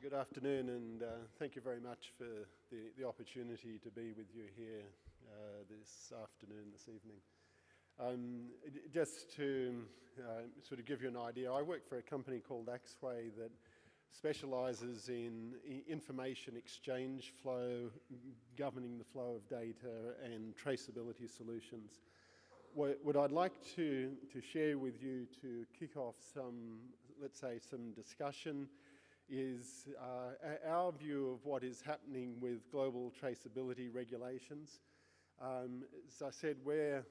Good afternoon, and thank you very much for the opportunity to be with you here this afternoon, this evening. Just to sort of give you an idea, I work for a company called Axway that specialises in information exchange flow, governing the flow of data and traceability solutions. What I'd like to share with you to kick off some, let's say, some discussion is our view of what is happening with global traceability regulations. As I said, we're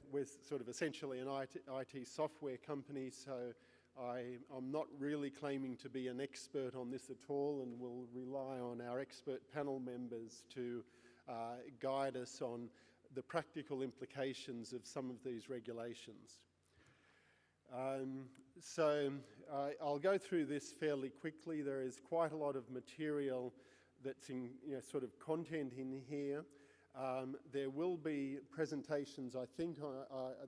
sort of essentially an IT software company, so I'm not really claiming to be an expert on this at all, and will rely on our expert panel members to guide us on the practical implications of some of these regulations. I'll go through this fairly quickly. There is quite a lot of material that's in sort of content in here. There will be presentations, I think,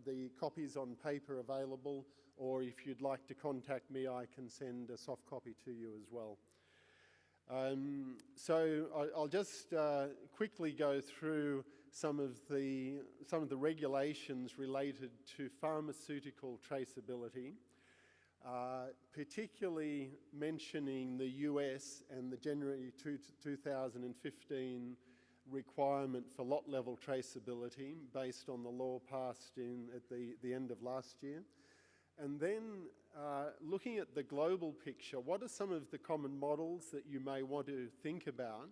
the copies on paper available, or if you'd like to contact me, I can send a soft copy to you as well. I'll just quickly go through some of the regulations related to pharmaceutical traceability, particularly mentioning the US and the January 2015 requirement for lot level traceability based on the law passed at the end of last year. And then looking at the global picture, what are some of the common models that you may want to think about?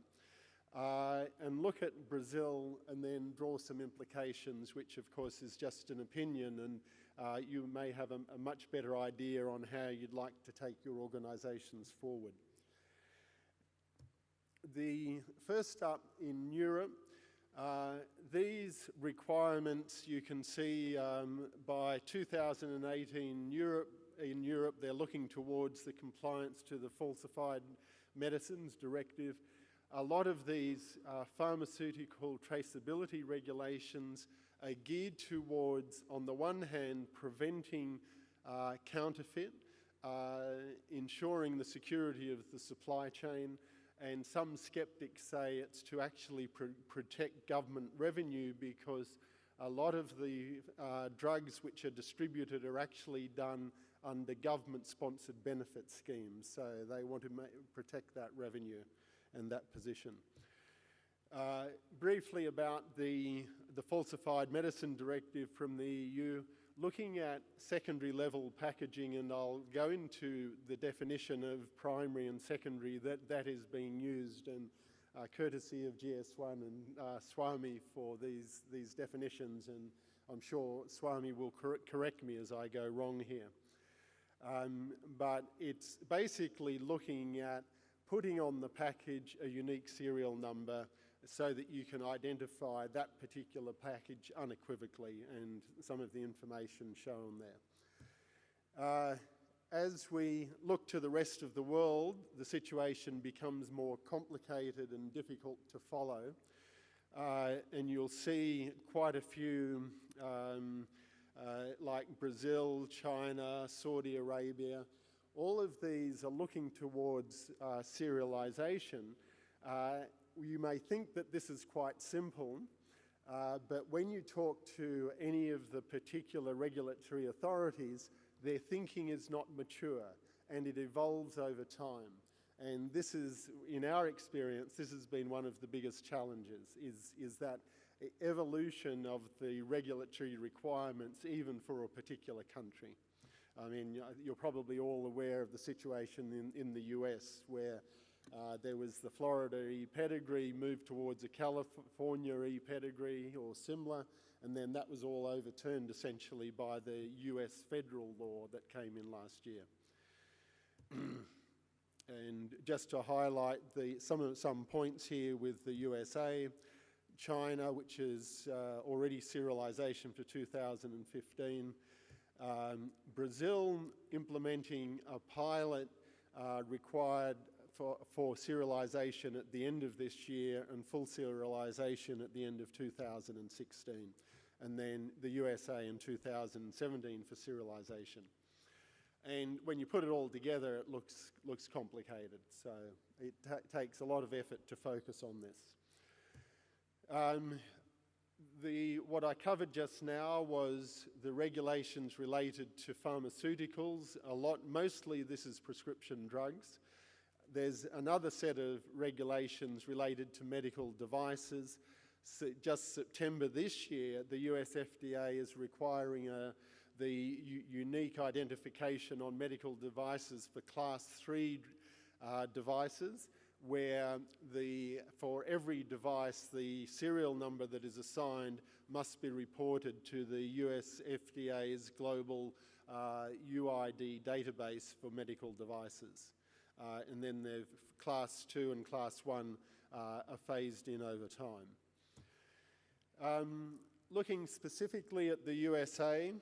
And look at Brazil and then draw some implications, which of course is just an opinion, and you may have a much better idea on how you'd like to take your organisations forward. The first up in Europe, these requirements you can see by 2018 in Europe they're looking towards the compliance to the Falsified Medicines Directive. A lot of these pharmaceutical traceability regulations are geared towards, on the one hand, preventing counterfeit, ensuring the security of the supply chain, and some skeptics say it's to actually protect government revenue, because a lot of the drugs which are distributed are actually done under government-sponsored benefit schemes, so they want to protect that revenue and that position. Briefly about the Falsified Medicine Directive from the EU, looking at secondary level packaging, and I'll go into the definition of primary and secondary that is being used, and courtesy of GS1 and Swami for these definitions, and I'm sure Swami will correct me as I go wrong here. But it's basically looking at putting on the package a unique serial number so that you can identify that particular package unequivocally, and some of the information shown there. As we look to the rest of the world, the situation becomes more complicated and difficult to follow, and you'll see quite a few like Brazil, China, Saudi Arabia. All of these are looking towards serialization. You may think that this is quite simple, but when you talk to any of the particular regulatory authorities, their thinking is not mature, and it evolves over time. And this is, in our experience, this has been one of the biggest challenges, is that evolution of the regulatory requirements, even for a particular country. I mean, you're probably all aware of the situation in the US, where there was the Florida e-pedigree moved towards a California e-pedigree or similar, and then that was all overturned essentially by the US federal law that came in last year. And just to highlight some points here with the USA, China, which is already serialization for 2015, Brazil implementing a pilot required for serialization at the end of this year and full serialization at the end of 2016. And then the USA in 2017 for serialization. And when you put it all together, it looks complicated. So it takes a lot of effort to focus on this. What I covered just now was the regulations related to pharmaceuticals. Mostly this is prescription drugs. There's another set of regulations related to medical devices. So just September this year, the US FDA is requiring the unique identification on medical devices for Class 3 devices, where for every device, the serial number that is assigned must be reported to the US FDA's global UID database for medical devices. And then the Class 2 and Class 1 are phased in over time. Looking specifically at the USA,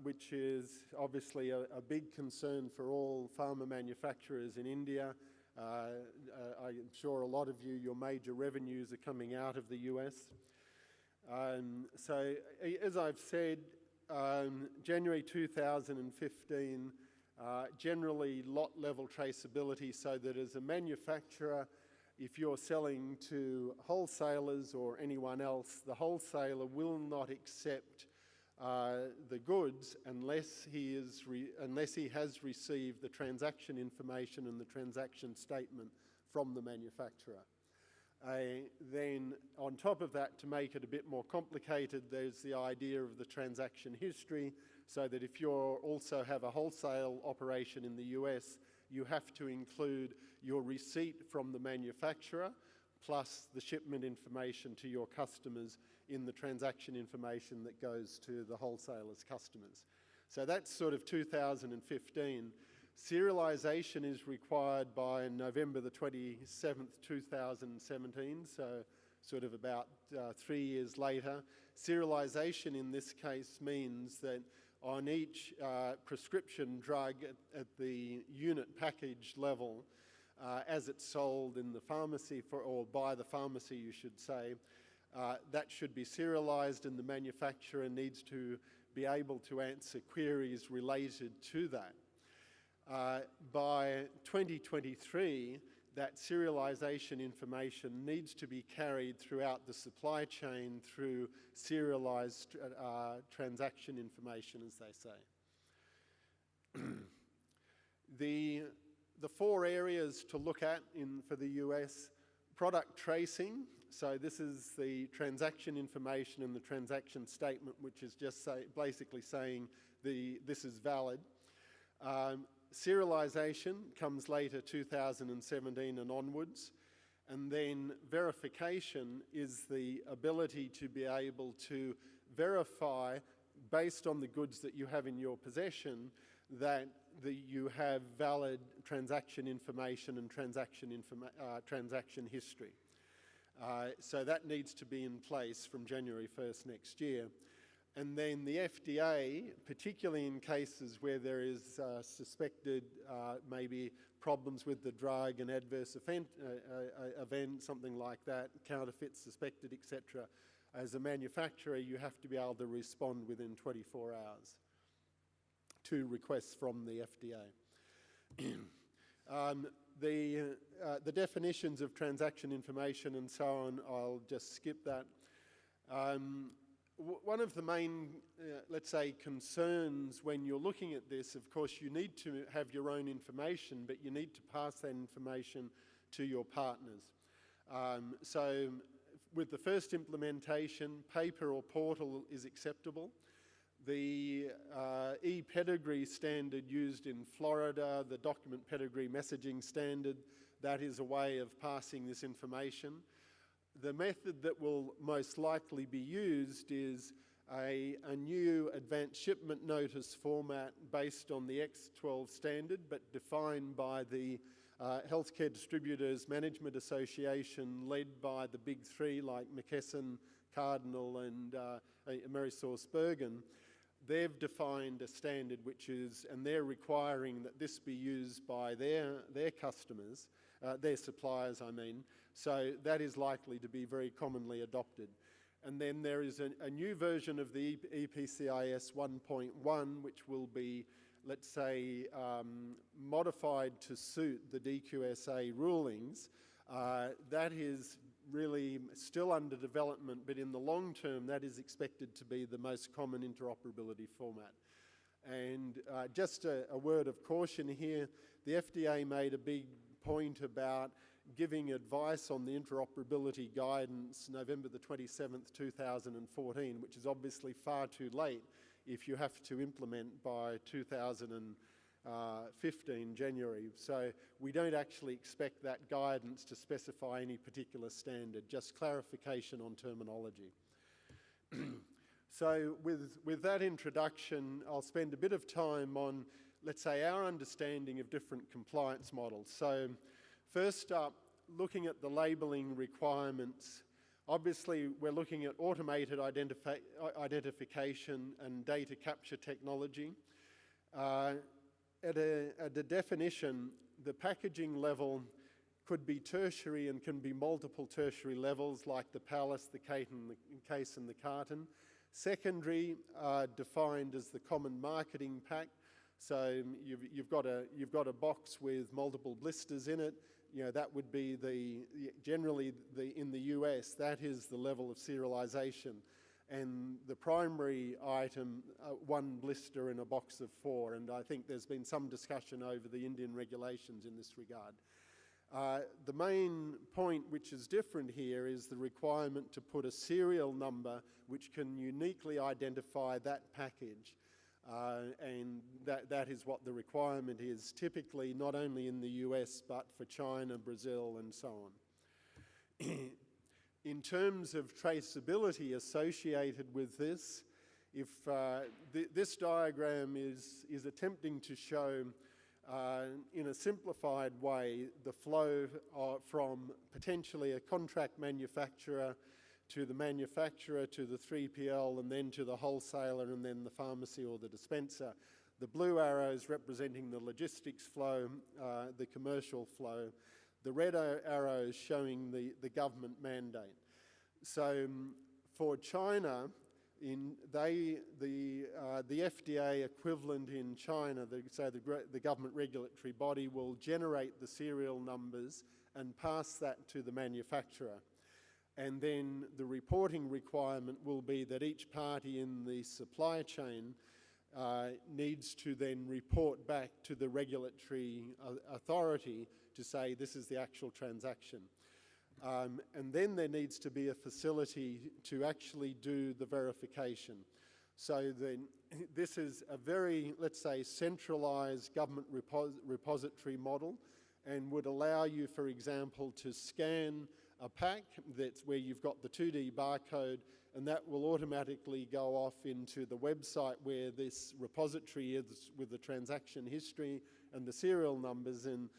which is obviously a big concern for all pharma manufacturers in India. I'm sure a lot of you, your major revenues are coming out of the US. So as I've said, January 2015, generally lot level traceability, so that as a manufacturer, if you're selling to wholesalers or anyone else, the wholesaler will not accept the goods unless he has received the transaction information and the transaction statement from the manufacturer. Then on top of that, to make it a bit more complicated, there's the idea of the transaction history, so that if you also have a wholesale operation in the US, you have to include your receipt from the manufacturer plus the shipment information to your customers in the transaction information that goes to the wholesaler's customers. So that's sort of 2015. Serialization is required by November the 27th, 2017, so sort of about 3 years later. Serialization in this case means that on each prescription drug at the unit package level, as it's sold in the pharmacy or by the pharmacy, you should say, that should be serialized, and the manufacturer needs to be able to answer queries related to that. By 2023, that serialization information needs to be carried throughout the supply chain through serialized transaction information, as they say. The four areas to look at for the US: product tracing. So this is the transaction information and the transaction statement, which is just basically saying this is valid. Serialization comes later, 2017 and onwards. And then verification is the ability to be able to verify, based on the goods that you have in your possession, that you have valid transaction information and transaction history. So that needs to be in place from January 1st next year. And then the FDA, particularly in cases where there is suspected maybe problems with the drug, an adverse event, something like that, counterfeit suspected, etc. As a manufacturer, you have to be able to respond within 24 hours to requests from the FDA. The definitions of transaction information and so on, I'll just skip that. One of the main, let's say, concerns when you're looking at this, of course, you need to have your own information, but you need to pass that information to your partners. So with the first implementation, paper or portal is acceptable. The e-pedigree standard used in Florida, the document pedigree messaging standard, that is a way of passing this information. The method that will most likely be used is a new advanced shipment notice format based on the X12 standard, but defined by the Healthcare Distributors Management Association, led by the big three like McKesson, Cardinal and AmerisourceBergen, they've defined a standard and they're requiring that this be used by their customers, their suppliers I mean, so that is likely to be very commonly adopted. And then there is a new version of the EPCIS 1.1 which will be, let's say, modified to suit the DQSA rulings. That is really still under development, but in the long term that is expected to be the most common interoperability format. And just a word of caution here, the FDA made a big point about giving advice on the interoperability guidance November the 27th, 2014, which is obviously far too late if you have to implement by 2015 January. So we don't actually expect that guidance to specify any particular standard, just clarification on terminology. So with that introduction, I'll spend a bit of time on, let's say, our understanding of different compliance models. So first up, looking at the labelling requirements, obviously we're looking at automated identification and data capture technology. At a definition, the packaging level could be tertiary and can be multiple tertiary levels like the palace, the case and the carton. Secondary are defined as the common marketing pack. So you've got a box with multiple blisters in it. You know, that would be generally in the US, that is the level of serialization. And the primary item, one blister in a box of 4, and I think there's been some discussion over the Indian regulations in this regard. The main point which is different here is the requirement to put a serial number which can uniquely identify that package. And that is what the requirement is, typically not only in the US but for China, Brazil and so on. In terms of traceability associated with this, if this diagram is attempting to show in a simplified way the flow from potentially a contract manufacturer to the manufacturer, to the 3PL, and then to the wholesaler, and then the pharmacy or the dispenser. The blue arrows representing the logistics flow, the commercial flow. The red arrows showing the government mandate. So for China, the FDA equivalent in China, the government regulatory body will generate the serial numbers and pass that to the manufacturer. And then the reporting requirement will be that each party in the supply chain needs to then report back to the regulatory authority to say this is the actual transaction. And then there needs to be a facility to actually do the verification. So then this is a very, let's say, centralized government repository model, and would allow you, for example, to scan a pack that's where you've got the 2D barcode, and that will automatically go off into the website where this repository is with the transaction history and the serial numbers, and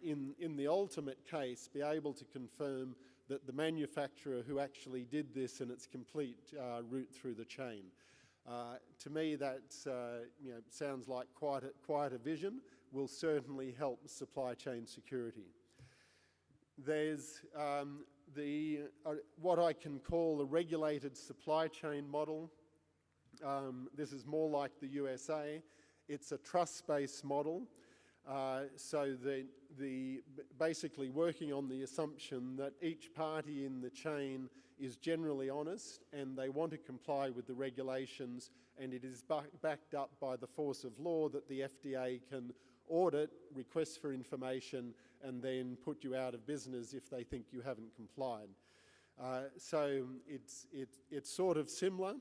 in the ultimate case be able to confirm that the manufacturer who actually did this and its complete route through the chain. To me that sounds like quite a vision, will certainly help supply chain security. There's what I can call a regulated supply chain model. This is more like the USA. It's a trust-based model. So basically working on the assumption that each party in the chain is generally honest and they want to comply with the regulations, and it is backed up by the force of law that the FDA can audit, request for information, and then put you out of business if they think you haven't complied. So it's sort of similar,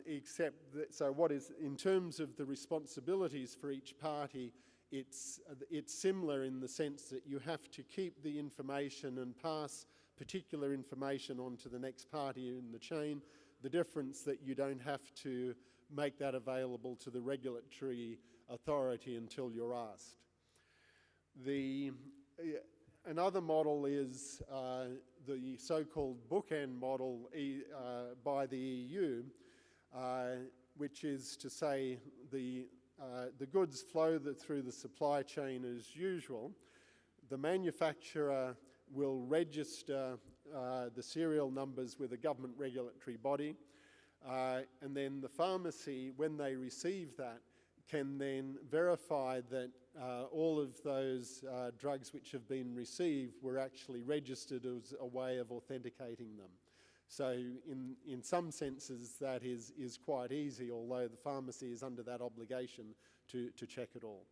except that, so what is, in terms of the responsibilities for each party, it's similar in the sense that you have to keep the information and pass particular information on to the next party in the chain. The difference that you don't have to make that available to the regulatory authority until you're asked. Another model is the so-called bookend model by the EU, which is to say the goods flow through the supply chain as usual. The manufacturer will register the serial numbers with a government regulatory body, and then the pharmacy, when they receive that, can then verify that all of those drugs which have been received were actually registered as a way of authenticating them. So in some senses that is quite easy, although the pharmacy is under that obligation to check it all.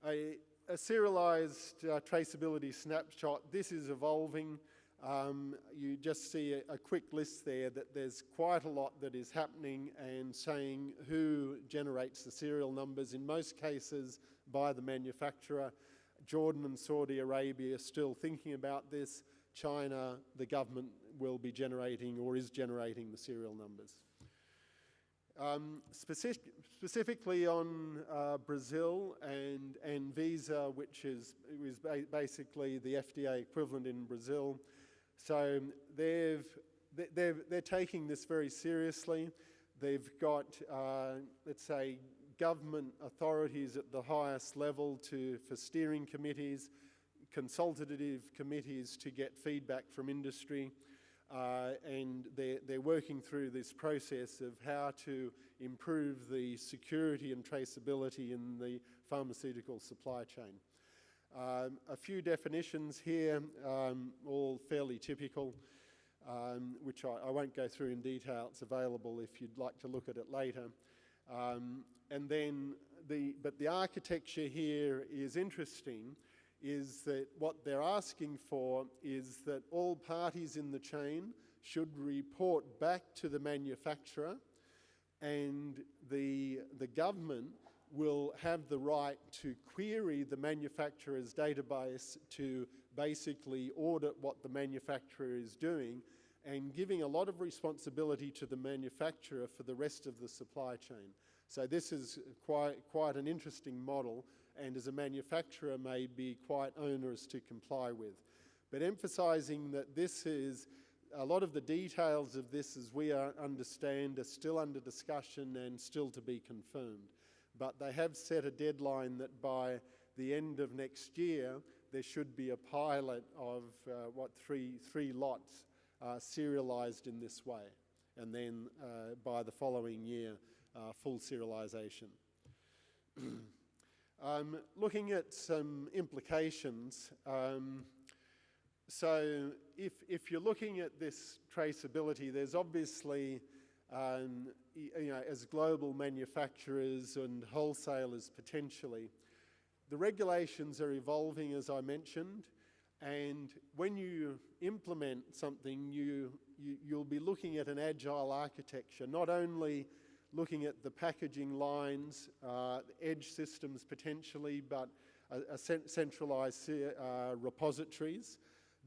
A serialized traceability snapshot, this is evolving. You just see a quick list there that there's quite a lot that is happening and saying who generates the serial numbers, in most cases by the manufacturer. Jordan and Saudi Arabia are still thinking about this. China, the government will be generating or is generating the serial numbers. Specifically on Brazil and Anvisa, which is basically the FDA equivalent in Brazil. So they're taking this very seriously. They've got, let's say, government authorities at the highest level for steering committees, consultative committees to get feedback from industry, and they're working through this process of how to improve the security and traceability in the pharmaceutical supply chain. A few definitions here, all fairly typical, which I won't go through in detail. It's available if you'd like to look at it later. And then but the architecture here is interesting, is that what they're asking for is that all parties in the chain should report back to the manufacturer, and the government will have the right to query the manufacturer's database to basically audit what the manufacturer is doing, and giving a lot of responsibility to the manufacturer for the rest of the supply chain. So this is quite an interesting model, and as a manufacturer may be quite onerous to comply with. But emphasising that this is, a lot of the details of this, as we understand, are still under discussion and still to be confirmed. But they have set a deadline that by the end of next year, there should be a pilot of three lots serialised in this way. And then by the following year, full serialisation. Looking at some implications, so if you're looking at this traceability, there's obviously, as global manufacturers and wholesalers potentially, the regulations are evolving, as I mentioned, and when you implement something, you'll be looking at an agile architecture, not only looking at the packaging lines, edge systems potentially, but centralised repositories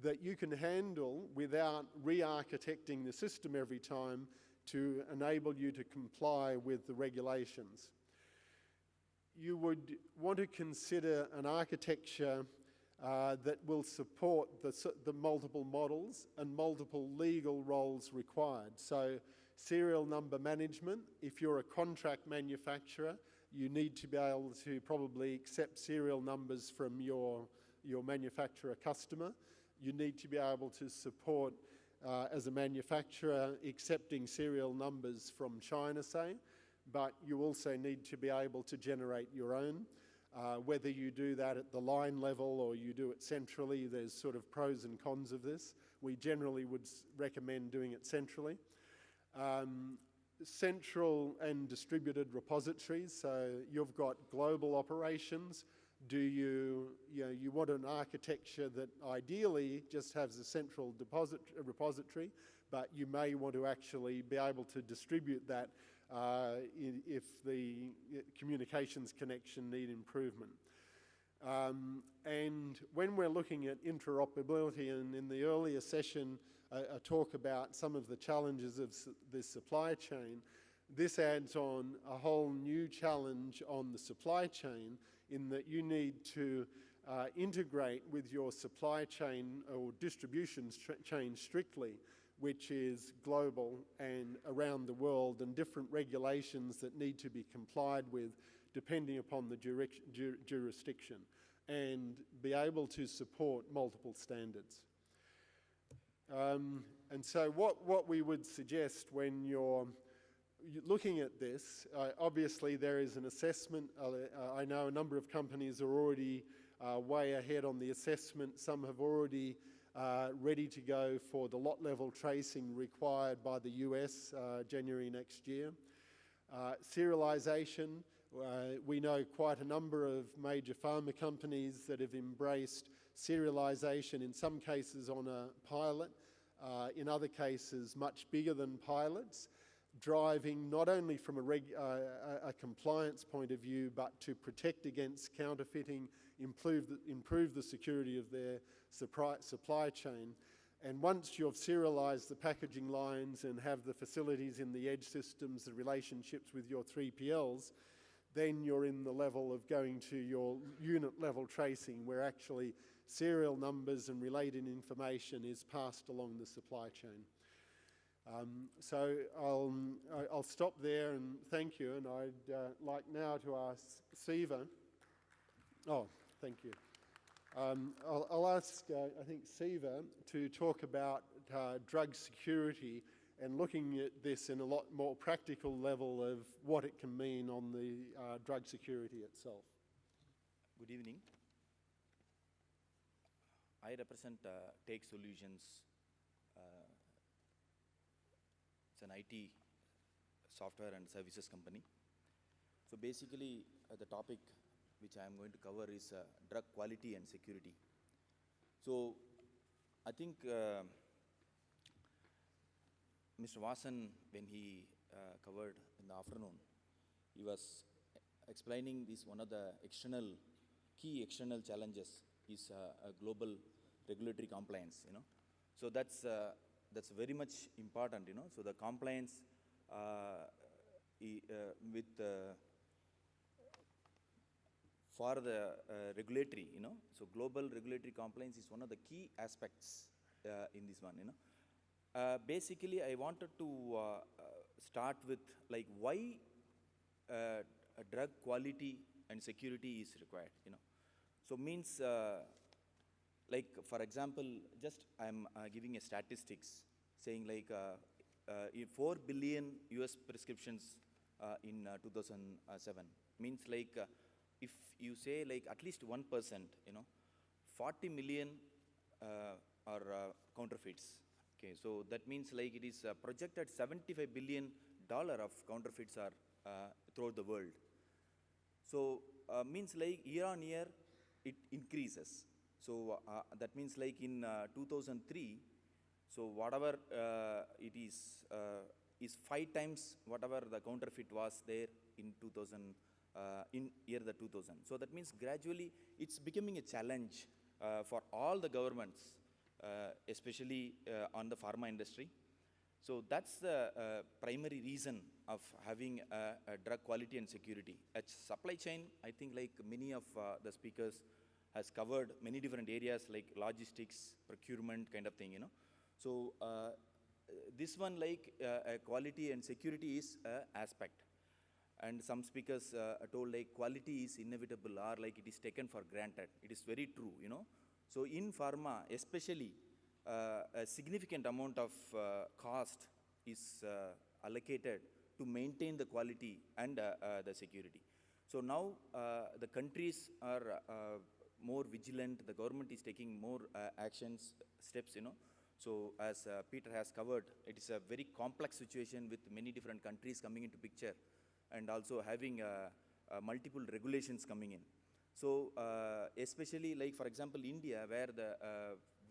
that you can handle without re-architecting the system every time to enable you to comply with the regulations. You would want to consider an architecture that will support the multiple models and multiple legal roles required. So serial number management, if you're a contract manufacturer, you need to be able to probably accept serial numbers from your manufacturer customer. You need to be able to support, as a manufacturer, accepting serial numbers from China, say, but you also need to be able to generate your own. Whether you do that at the line level or you do it centrally, there's sort of pros and cons of this. We generally would recommend doing it centrally. Central and distributed repositories, so you've got global operations. Do you want an architecture that ideally just has a central repository, but you may want to actually be able to distribute that if the communications connection need improvement. And when we're looking at interoperability, and in the earlier session, I talk about some of the challenges of the supply chain, this adds on a whole new challenge on the supply chain in that you need to integrate with your supply chain or distribution chain strictly, which is global and around the world, and different regulations that need to be complied with depending upon the jurisdiction, and be able to support multiple standards. And so what we would suggest when you're looking at this, obviously there is an assessment. I know a number of companies are already way ahead on the assessment. Some have already ready to go for the lot level tracing required by the US January next year. Serialization, we know quite a number of major pharma companies that have embraced serialization, in some cases on a pilot, in other cases much bigger than pilots, driving not only from a compliance point of view, but to protect against counterfeiting, improve the security of their supply chain. And once you've serialized the packaging lines and have the facilities in the edge systems, the relationships with your 3PLs, then you're in the level of going to your unit level tracing, where actually serial numbers and related information is passed along the supply chain. So I'll stop there and thank you, and I'd like now to ask Siva. Oh, thank you. I'll ask, I think, Siva to talk about drug security and looking at this in a lot more practical level of what it can mean on the drug security itself. Good evening. I represent Take Solutions. It's an IT software and services company. So basically, the topic which I am going to cover is drug quality and security. So I think Mr. Vasan, when he covered in the afternoon, he was explaining this one of the key external challenges is a global regulatory compliance, So that's very much important, So the compliance with for the regulatory, So global regulatory compliance is one of the key aspects in this one, Basically, I wanted to start with like why drug quality and security is required, So means like, for example, just I'm giving a statistics saying like 4 billion US prescriptions in 2007 means like if you say like at least 1%, 40 million are counterfeits. Okay, so that means like it is projected $75 billion of counterfeits are throughout the world. So means like year on year it increases. So that means like in 2003, so whatever it is 5 times whatever the counterfeit was there in 2000 in year the 2000. So that means gradually it's becoming a challenge for all the governments, especially on the pharma industry. So that's the primary reason of having a drug quality and security. At supply chain, I think like many of the speakers has covered many different areas like logistics, procurement kind of thing, So this one like quality and security is an aspect. And some speakers told like quality is inevitable or like it is taken for granted. It is very true, So in pharma, especially, a significant amount of cost is allocated to maintain the quality and the security. So now the countries are more vigilant. The government is taking more steps, So as Peter has covered, it is a very complex situation with many different countries coming into picture and also having multiple regulations coming in. So especially like, for example, India, where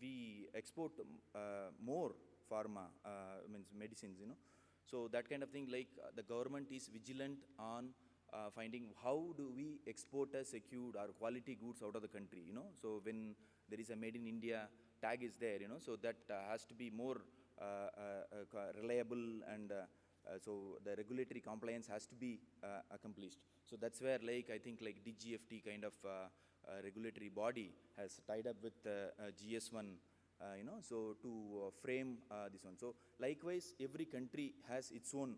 we export more pharma, means medicines, So that kind of thing, like the government is vigilant on finding how do we export a secured or quality goods out of the country, So when there is a made in India tag is there, So that has to be more reliable and So the regulatory compliance has to be accomplished. So that's where like I think like DGFT kind of regulatory body has tied up with GS1, so to frame this one. So likewise, every country has its own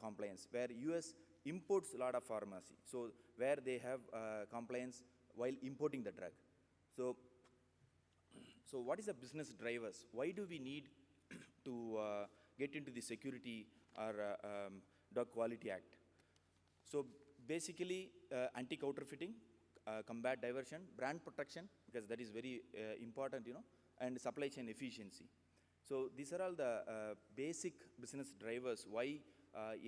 compliance, where US imports a lot of pharmacy. So where they have compliance while importing the drug. So what is the business drivers? Why do we need to get into the security or Drug Quality Act? So basically, anti-counterfeiting, combat diversion, brand protection, because that is very important, and supply chain efficiency. So these are all the basic business drivers why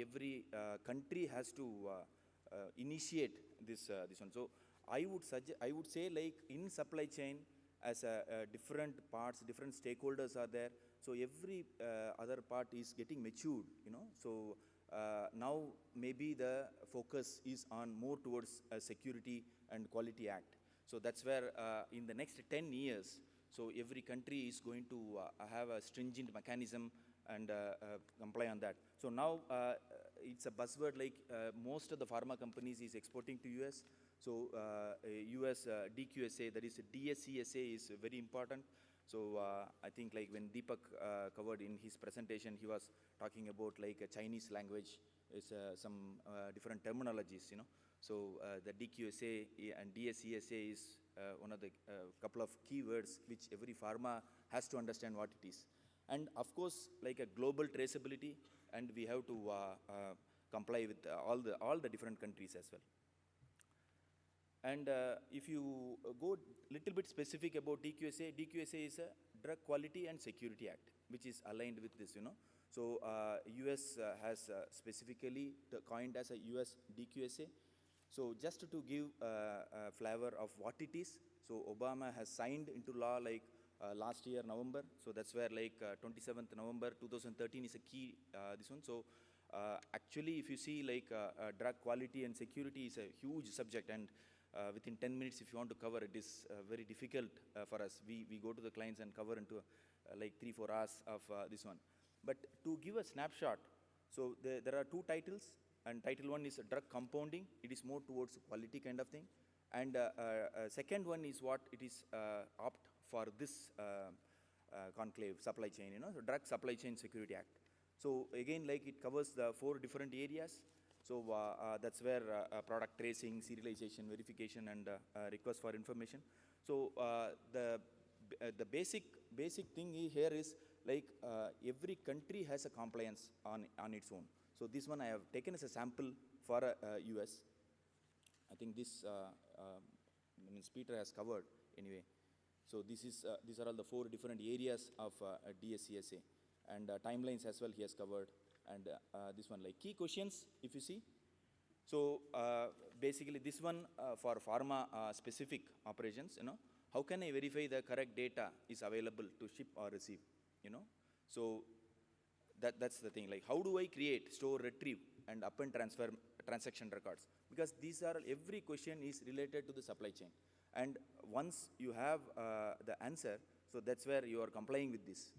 every country has to initiate this one. So I would say like in supply chain, as different parts, different stakeholders are there. So every other part is getting matured, So now maybe the focus is on more towards Security and Quality Act. So that's where in the next 10 years, so every country is going to have a stringent mechanism and comply on that. So now it's a buzzword, like most of the pharma companies is exporting to US. So US DQSA, that is DSCSA, is very important. So I think like when Deepak covered in his presentation, he was talking about like a Chinese language, is some different terminologies, So the DQSA and DSCSA is one of the couple of keywords which every pharma has to understand what it is. And of course, like a global traceability, and we have to comply with all the different countries as well. And if you go little bit specific about DQSA, DQSA is a Drug Quality and Security Act, which is aligned with this, So US has specifically coined as a US DQSA. So just to give a flavor of what it is, so Obama has signed into law like last year, November. So that's where like 27th November 2013 is a key, this one. So actually, if you see like drug quality and security is a huge subject, and within 10 minutes, if you want to cover it, is very difficult for us. We go to the clients and cover into like 3-4 hours of this one. But to give a snapshot, so there are two titles, and title one is drug compounding. It is more towards quality kind of thing. And second one is what it is opt for this conclave supply chain, so Drug Supply Chain Security Act. So again, like it covers the 4 different areas. So that's where product tracing, serialization, verification, and request for information. So the basic thing here is like every country has a compliance on its own. So this one I have taken as a sample for US. I think this means Peter has covered anyway. So these are all the 4 different areas of DSCSA, and timelines as well he has covered. And this one, like key questions, if you see. So basically this one for pharma specific operations, how can I verify the correct data is available to ship or receive, So that's the thing, like how do I create, store, retrieve, and append transfer transaction records? Because these are, every question is related to the supply chain. And once you have the answer, so that's where you are complying with this.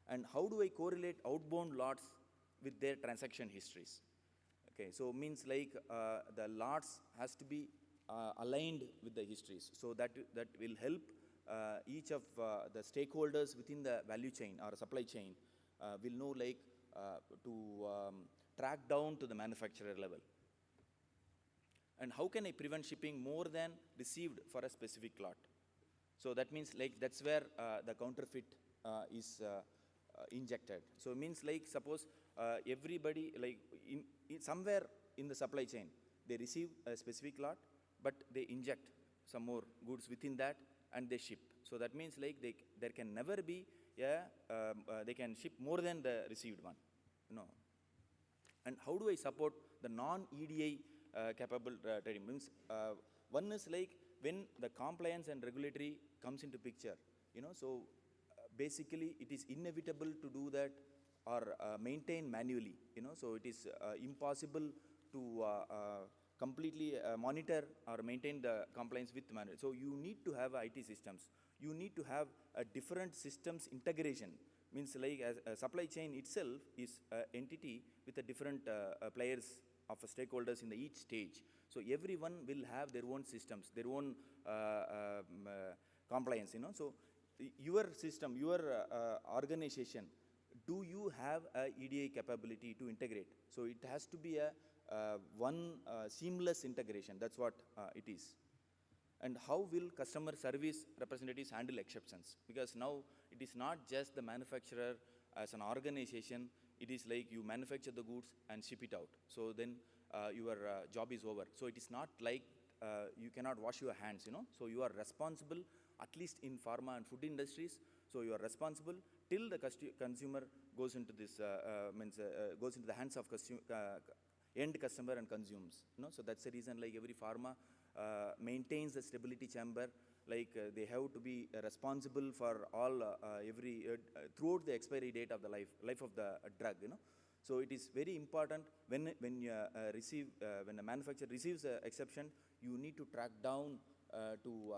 And how do I correlate outbound lots with their transaction histories? Okay, so means like the lots has to be aligned with the histories. So that will help each of the stakeholders within the value chain or supply chain will know like to track down to the manufacturer level. And how can I prevent shipping more than received for a specific lot? So that means like that's where the counterfeit is injected. So it means like suppose everybody like in somewhere in the supply chain, they receive a specific lot, but they inject some more goods within that and they ship. So that means like there can never be, they can ship more than the received one, And how do I support the non-EDI capable trading? Means one is like when the compliance and regulatory comes into picture, so basically it is inevitable to do that or maintain manually, so it is impossible to completely monitor or maintain the compliance with manual. So you need to have IT systems. You need to have a different systems integration Means like as a supply chain itself is an entity with a different players of stakeholders in the each stage. So everyone will have their own systems, their own compliance, you know. So your system, your organization, do you have a EDI capability to integrate? So it has to be a one seamless integration. That's what it is. And how will customer service representatives handle exceptions? Because now it is not just the manufacturer as an organization, it is like you manufacture the goods and ship it out. So then your job is over. So it is not like you cannot wash your hands, you know. So you are responsible, at least in pharma and food industries. So you are responsible till the consumer goes into this, goes into the hands of end customer and consumes, you know. So that's the reason like every pharma maintains the stability chamber, like they have to be responsible for all every throughout the expiry date of the life of the drug, you know. So it is very important when you when a manufacturer receives an exception, you need to track down to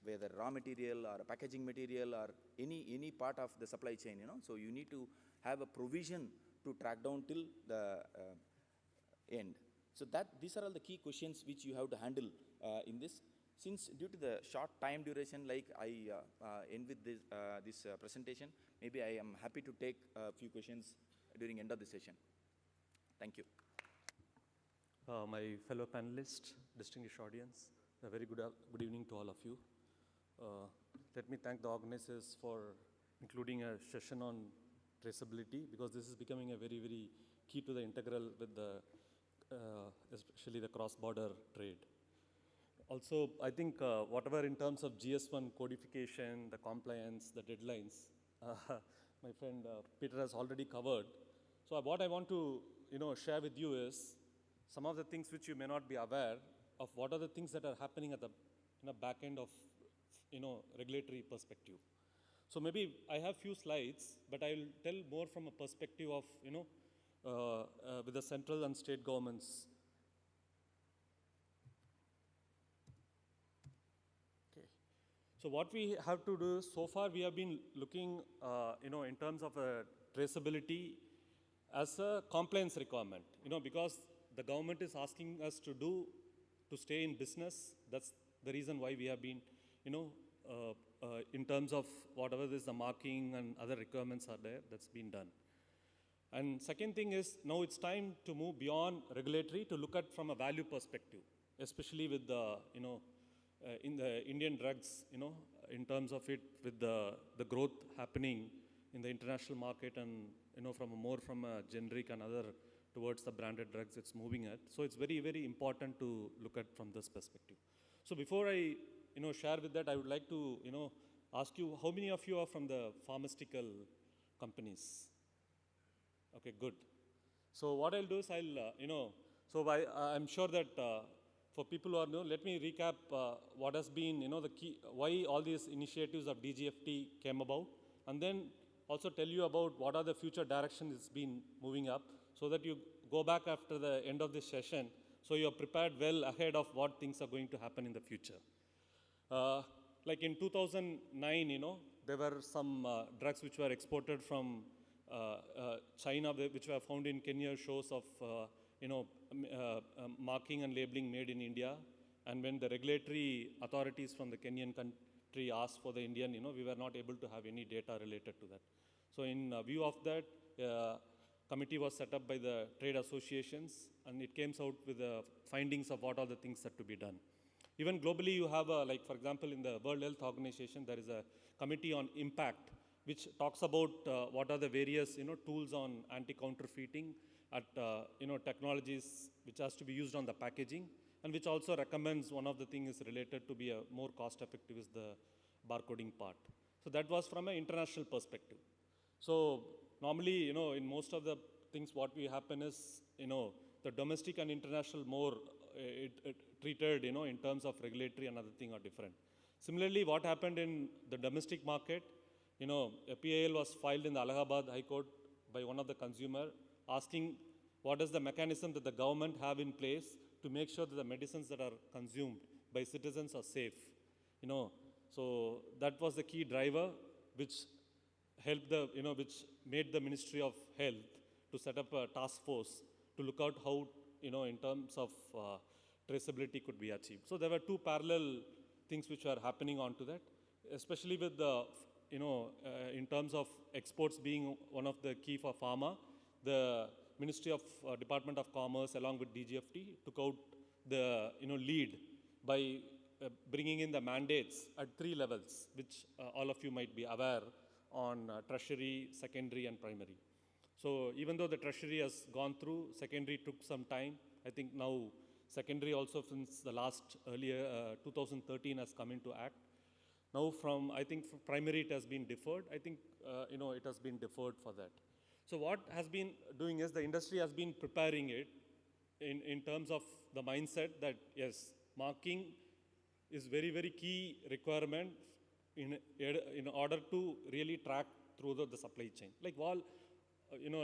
whether raw material or packaging material or any part of the supply chain, you know. So you need to have a provision to track down till the end. So these are all the key questions which you have to handle in this. Since due to the short time duration, like I end with this presentation, maybe I am happy to take a few questions during end of the session. Thank you. My fellow panelists, distinguished audience, a very good evening to all of you. Let me thank the organizers for including a session on traceability, because this is becoming a very, very key to the integral with the especially the cross-border trade. Also, I think whatever in terms of GS1 codification, the compliance, the deadlines, my friend Peter has already covered. So what I want to share with you is some of the things which you may not be aware of. What are the things that are happening at the back end of regulatory perspective. So maybe I have few slides, but I will tell more from a perspective of with the central and state governments. Okay. So what we have to do is, so far we have been looking, in terms of traceability as a compliance requirement, because the government is asking us to stay in business. That's the reason why we have been, in terms of whatever is the marking and other requirements are there, that's been done. And second thing is, now it's time to move beyond regulatory to look at from a value perspective, especially with the, in the Indian drugs, in terms of it, with the growth happening in the international market and, from a generic and other towards the branded drugs it's moving at. So it's very, very important to look at from this perspective. So before I, share with that, I would like to, ask you, how many of you are from the pharmaceutical companies? Okay, good. So what I'll do is I'm sure that for people who are new, let me recap what has been, the key, why all these initiatives of DGFT came about, and then also tell you about what are the future directions it's been moving up, so that you go back after the end of this session, so you're prepared well ahead of what things are going to happen in the future. Like in 2009, there were some drugs which were exported from China, which were found in Kenya, shows of marking and labeling made in India. And when the regulatory authorities from the Kenyan country asked for the Indian, we were not able to have any data related to that. So in view of that, committee was set up by the trade associations, and it came out with the findings of what are the things that to be done. Even globally, you have like, for example, in the World Health Organization, there is a committee on impact, which talks about what are the various tools on anti-counterfeiting at technologies which has to be used on the packaging, and which also recommends one of the things related to be a more cost-effective is the barcoding part. So that was from an international perspective. So normally, in most of the things, what will happen is, the domestic and international more treated, in terms of regulatory and other thing are different. Similarly, what happened in the domestic market, a PAL was filed in the Allahabad High Court by one of the consumer, asking what is the mechanism that the government have in place to make sure that the medicines that are consumed by citizens are safe. So that was the key driver, which helped the, which made the Ministry of Health to set up a task force to look out how, in terms of traceability could be achieved. So there were two parallel things which were happening onto that, especially with the, in terms of exports being one of the key for pharma. The Ministry of Department of Commerce along with DGFT took out the, lead by bringing in the mandates at 3 levels, which all of you might be aware on tertiary, secondary, and primary. So even though the tertiary has gone through, secondary took some time. I think now secondary also since the last earlier 2013 has come into act. Now from, I think from primary it has been deferred. I think, it has been deferred for that. So what has been doing is the industry has been preparing it in terms of the mindset that yes, marking is very, very key requirement in order to really track through the supply chain. Like all,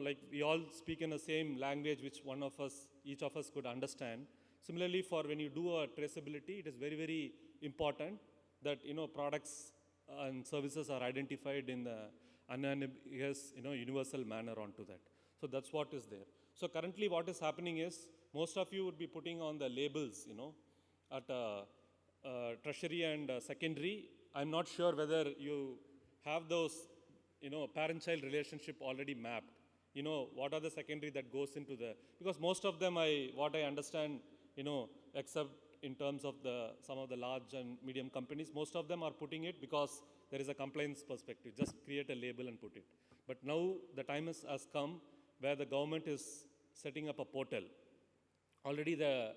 like we all speak in the same language which each of us could understand. Similarly, for when you do a traceability, it is very, very important that, products and services are identified in the unambiguous, universal manner onto that. So that's what is there. So currently what is happening is, most of you would be putting on the labels, at tertiary and secondary. I'm not sure whether you have those, parent-child relationship already mapped. What are the secondary that goes into the, because most of them, what I understand, except in terms of some of the large and medium companies, most of them are putting it because there is a compliance perspective. Just create a label and put it. But now the time has come where the government is setting up a portal. Already the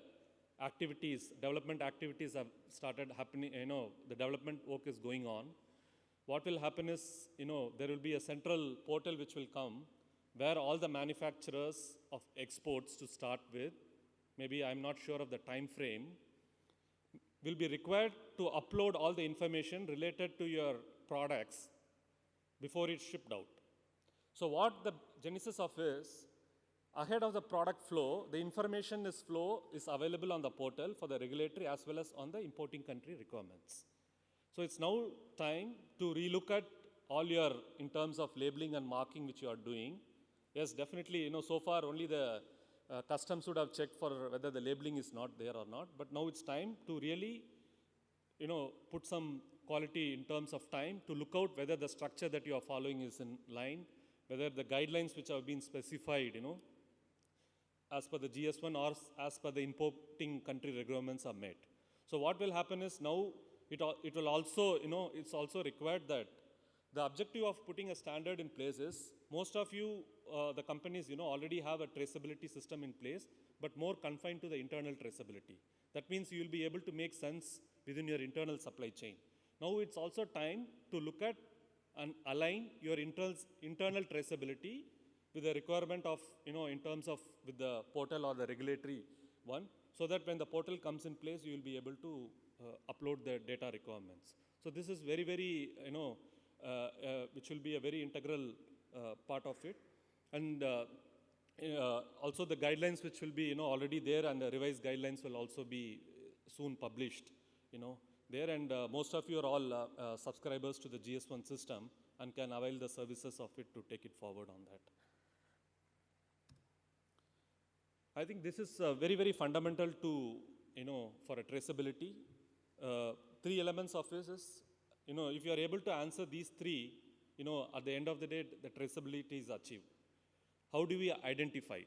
development activities have started happening, the development work is going on. What will happen is, there will be a central portal which will come where all the manufacturers of exports to start with, maybe I'm not sure of the time frame, will be required to upload all the information related to your products before it's shipped out. So what the genesis of is, ahead of the product flow, the information is available on the portal for the regulatory as well as on the importing country requirements. So it's now time to relook at all your, in terms of labeling and marking which you are doing. Yes, definitely, so far only the customs would have checked for whether the labeling is not there or not, but now it's time to really, put some quality in terms of time to look out whether the structure that you are following is in line, whether the guidelines which have been specified, as per the GS1 or as per the importing country requirements are met. So what will happen is now it will also, it's also required that the objective of putting a standard in place is, most of you, the companies, already have a traceability system in place, but more confined to the internal traceability. That means you will be able to make sense within your internal supply chain. Now it's also time to look at and align your internal traceability with the requirement of, in terms of with the portal or the regulatory one, so that when the portal comes in place, you will be able to upload the data requirements. So this is very, very, which will be a very integral part of it. And also the guidelines which will be, already there, and the revised guidelines will also be soon published, there. And most of you are all subscribers to the GS1 system and can avail the services of it to take it forward on that. I think this is very, very fundamental to, for a traceability. 3 elements of this is, if you are able to answer these 3, at the end of the day, the traceability is achieved. How do we identify?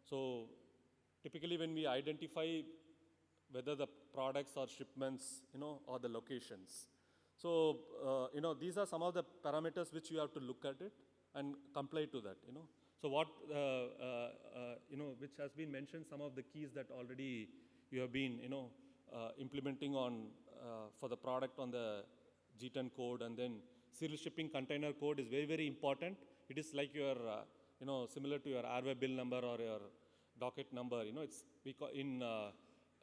So typically when we identify whether the products or shipments, or the locations. So, these are some of the parameters which you have to look at it and comply to that, So what, which has been mentioned, some of the keys that already you have been, implementing on, for the product on the G10 code, and then serial shipping container code is very, very important. It is like your, similar to your airway bill number or your docket number, it's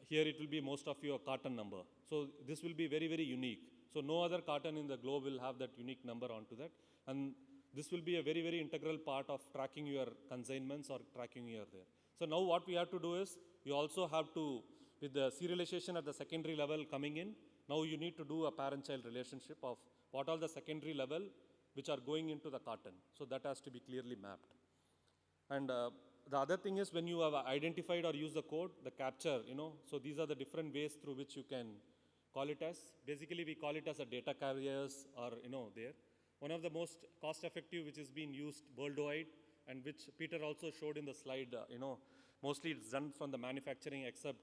here it will be most of your carton number. So this will be very, very unique. So no other carton in the globe will have that unique number onto that. And this will be a very, very integral part of tracking your consignments or tracking your there. So now what we have to do is, you also have to, with the serialization at the secondary level coming in, now you need to do a parent-child relationship of what all the secondary level which are going into the carton. So that has to be clearly mapped. And the other thing is when you have identified or used the code, the capture, so these are the different ways through which you can call it as. Basically, we call it as a data carriers or, there. One of the most cost-effective which is being used worldwide and which Peter also showed in the slide, mostly it's done from the manufacturing except,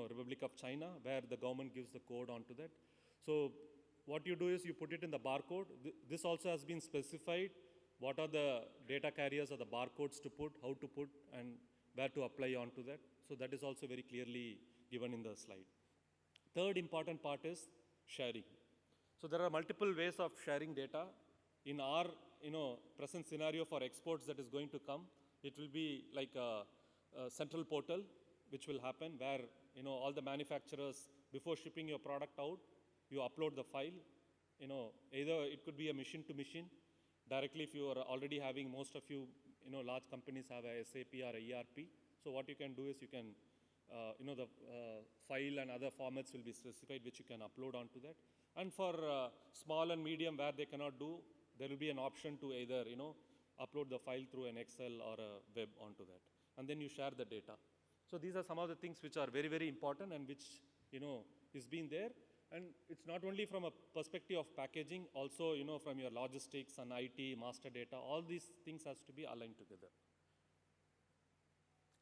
Republic of China, where the government gives the code onto that. So what you do is you put it in the barcode. This also has been specified. What are the data carriers or the barcodes to put, how to put, and where to apply onto that. So that is also very clearly given in the slide. Third important part is sharing. So there are multiple ways of sharing data. In our present scenario for exports that is going to come, it will be like a central portal which will happen where all the manufacturers, before shipping your product out, you upload the file. Either it could be a machine to machine. Directly, if you are already having, most of you, large companies have a SAP or a ERP. So what you can do is you can, the file and other formats will be specified which you can upload onto that. And for small and medium where they cannot do, there will be an option to either, upload the file through an Excel or a web onto that. And then you share the data. So these are some of the things which are very, very important and which, is being there. And it's not only from a perspective of packaging, also, from your logistics and IT, master data, all these things has to be aligned together.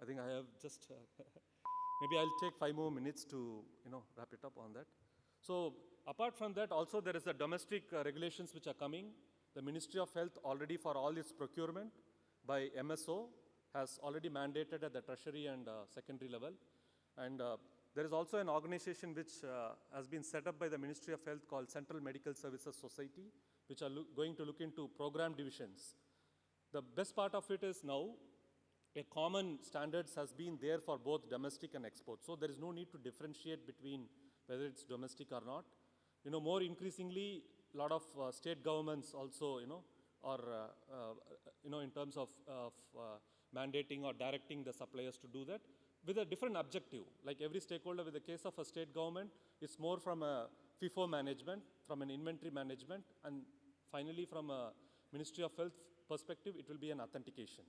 I think I have just, maybe I'll take 5 more minutes to, wrap it up on that. So apart from that, also there is a domestic regulations which are coming. The Ministry of Health already for all its procurement by MSO has already mandated at the tertiary and secondary level. And there is also an organization which has been set up by the Ministry of Health called Central Medical Services Society, which are going to look into program divisions. The best part of it is now a common standards has been there for both domestic and export. So there is no need to differentiate between whether it's domestic or not. More increasingly, a lot of state governments also, are, in terms of mandating or directing the suppliers to do that, with a different objective. Like every stakeholder, with the case of a state government, it's more from a FIFO management, from an inventory management, and finally from a Ministry of Health perspective, it will be an authentication.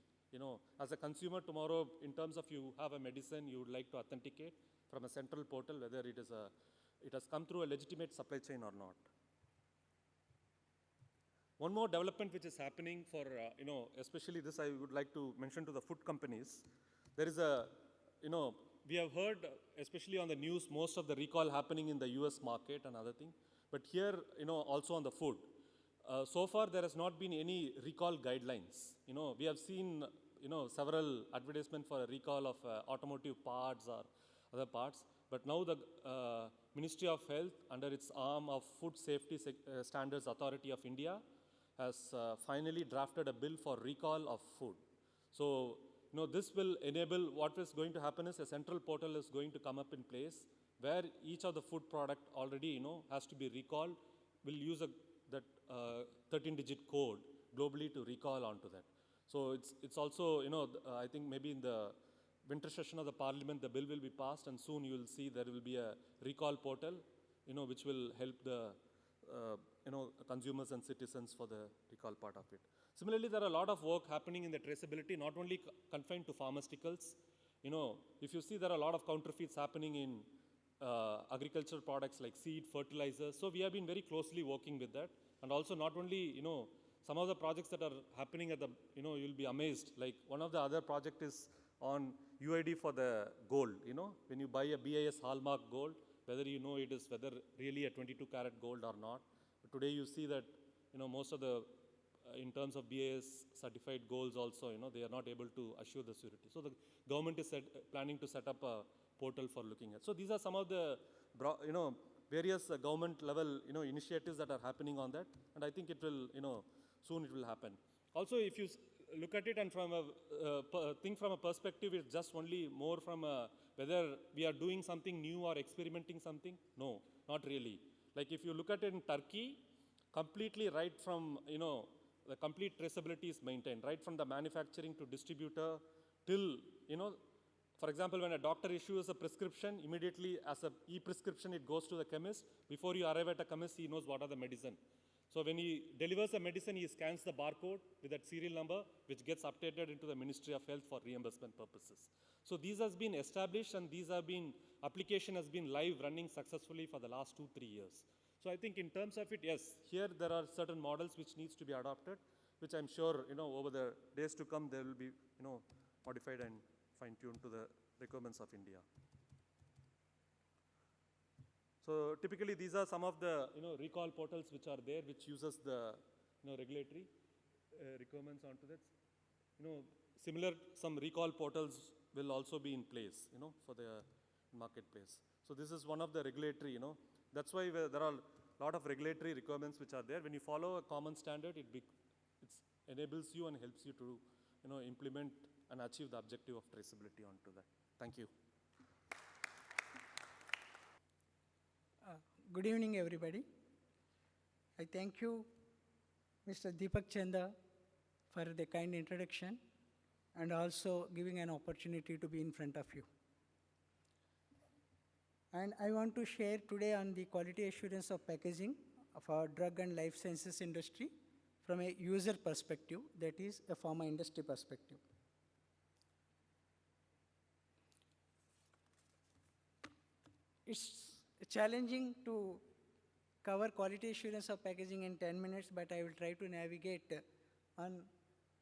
As a consumer tomorrow, in terms of you have a medicine you would like to authenticate from a central portal, whether it has come through a legitimate supply chain or not. One more development which is happening for, especially this I would like to mention to the food companies. There is a, we have heard, especially on the news, most of the recall happening in the US market and other thing. But here, also on the food. So far, there has not been any recall guidelines. We have seen, several advertisements for a recall of automotive parts or other parts. But now the Ministry of Health, under its arm of Food Safety Standards Authority of India, has finally drafted a bill for recall of food. So, this will enable, what is going to happen is a central portal is going to come up in place where each of the food product already, has to be recalled. We'll use that 13-digit code globally to recall onto that. So it's also, I think maybe in the winter session of the parliament, the bill will be passed, and soon you will see there will be a recall portal, which will help the, consumers and citizens for the recall part of it. Similarly, there are a lot of work happening in the traceability, not only confined to pharmaceuticals. If you see, there are a lot of counterfeits happening in agricultural products like seed, fertilizers. So we have been very closely working with that. And also not only, some of the projects that are happening at the, you'll be amazed. Like one of the other project is on UID for the gold. When you buy a BIS hallmark gold, whether it is whether really a 22 karat gold or not. But today you see that, most of the, in terms of BIS certified golds also, they are not able to assure the surety. So the government is planning to set up a portal for looking at. So these are some of the, various government level, initiatives that are happening on that. And I think it will, soon it will happen. Also, if you look at it and from a, think from a perspective, it's just only more from a, whether we are doing something new or experimenting something. No, not really. Like if you look at it in Turkey, completely right from, the complete traceability is maintained, right from the manufacturing to distributor till, for example, when a doctor issues a prescription, immediately as a e-prescription, it goes to the chemist. Before you arrive at a chemist, he knows what are the medicine. So when he delivers a medicine, he scans the barcode with that serial number, which gets updated into the Ministry of Health for reimbursement purposes. So these has been established, and application has been live running successfully for the last 2-3 years. So I think in terms of it, yes, here there are certain models which needs to be adopted, which I'm sure, over the days to come, they will be, modified and fine-tuned to the requirements of India. So typically, these are some of the, recall portals which are there, which uses the, regulatory requirements onto that. Similar, some recall portals will also be in place, for the marketplace. So this is one of the regulatory, that's why there are a lot of regulatory requirements which are there. When you follow a common standard, it enables you and helps you to, implement and achieve the objective of traceability onto that. Thank you. Good evening, everybody. I thank you, Mr. Deepak Chanda, for the kind introduction and also giving an opportunity to be in front of you. And I want to share today on the quality assurance of packaging of our drug and life sciences industry from a user perspective, that is a pharma industry perspective. It's challenging to cover quality assurance of packaging in 10 minutes, but I will try to navigate on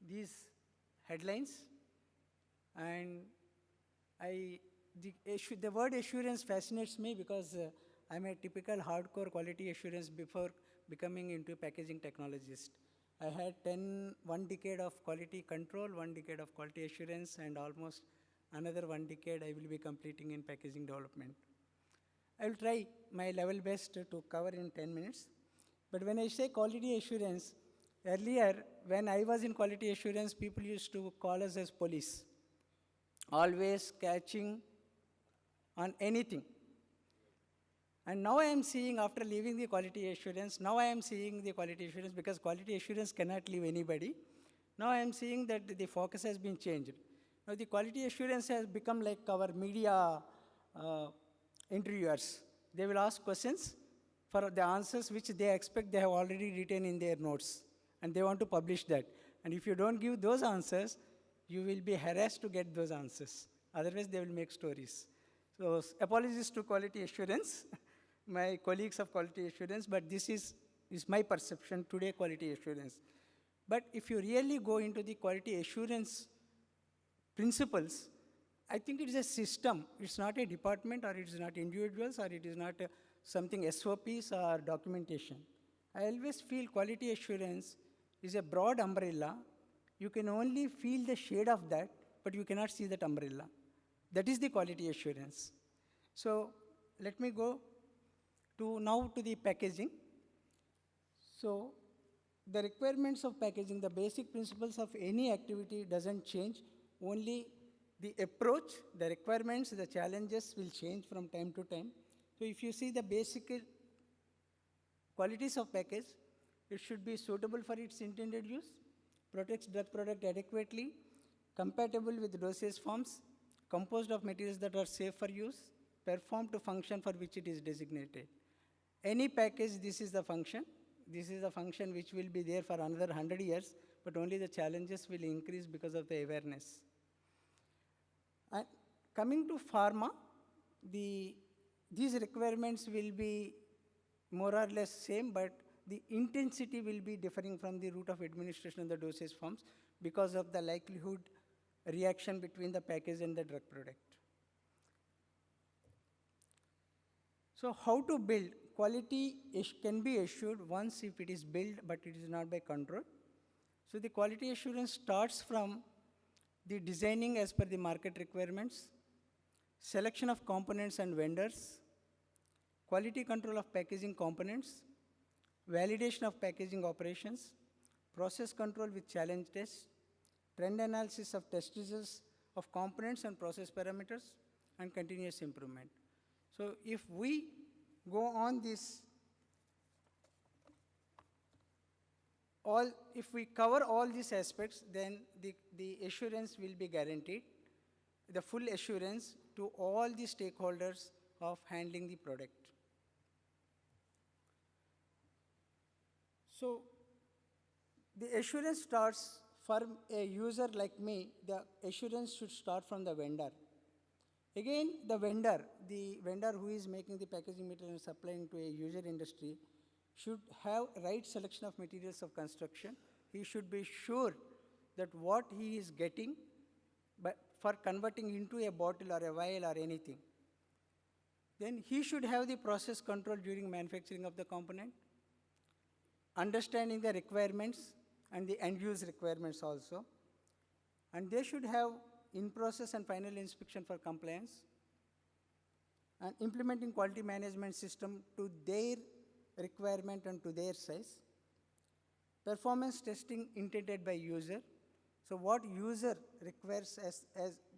these headlines. And the word assurance fascinates me because I'm a typical hardcore quality assurance before becoming into a packaging technologist. I had 1 decade of quality control, 1 decade of quality assurance, and almost another 1 decade I will be completing in packaging development. I will try my level best to cover in 10 minutes. But when I say quality assurance, earlier when I was in quality assurance, people used to call us as police, always catching on anything. And now I am seeing, after leaving the quality assurance, because quality assurance cannot leave anybody. Now I am seeing that the focus has been changed. Now the quality assurance has become like our media interviewers. They will ask questions for the answers which they expect they have already written in their notes, and they want to publish that. And if you don't give those answers, you will be harassed to get those answers. Otherwise, they will make stories. So apologies to quality assurance, my colleagues of quality assurance, but this is my perception today, quality assurance. But if you really go into the quality assurance principles, I think it is a system. It's not a department, or it is not individuals, or it is not something SOPs or documentation. I always feel quality assurance is a broad umbrella. You can only feel the shade of that, but you cannot see that umbrella. That is the quality assurance. So let me go now to the packaging. So the requirements of packaging, the basic principles of any activity doesn't change. Only the approach, the requirements, the challenges will change from time to time. So if you see the basic qualities of package, it should be suitable for its intended use, protects drug product adequately, compatible with dosage forms, composed of materials that are safe for use, perform to function for which it is designated. Any package, this is the function. This is the function which will be there for another 100 years, but only the challenges will increase because of the awareness. And coming to pharma, these requirements will be more or less same, but the intensity will be differing from the route of administration and the dosage forms because of the likelihood reaction between the package and the drug product. So how to build? Quality can be assured once if it is built, but it is not by control. So the quality assurance starts from the designing as per the market requirements, selection of components and vendors, quality control of packaging components, validation of packaging operations, process control with challenge tests, trend analysis of test results of components and process parameters, and continuous improvement. So if we go on this, if we cover all these aspects, then the assurance will be guaranteed, the full assurance to all the stakeholders of handling the product. So the assurance starts for a user like me, the assurance should start from the vendor. Again, the vendor who is making the packaging material and supplying to a user industry should have right selection of materials of construction. He should be sure that what he is getting for converting into a bottle or a vial or anything. Then he should have the process control during manufacturing of the component, understanding the requirements and the end-use requirements also. And they should have in-process and final inspection for compliance, and implementing quality management system to their requirement and to their size. Performance testing intended by user. So what user requires as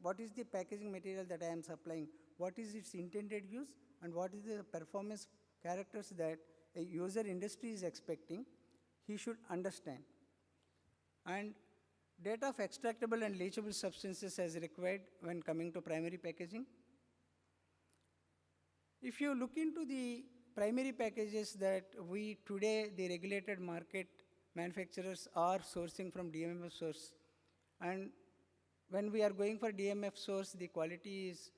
what is the packaging material that I am supplying, what is its intended use, and what is the performance characters that a user industry is expecting, he should understand. And data of extractable and leachable substances as required when coming to primary packaging. If you look into the primary packages that we today, the regulated market manufacturers are sourcing from DMF source. And when we are going for DMF source, the quality is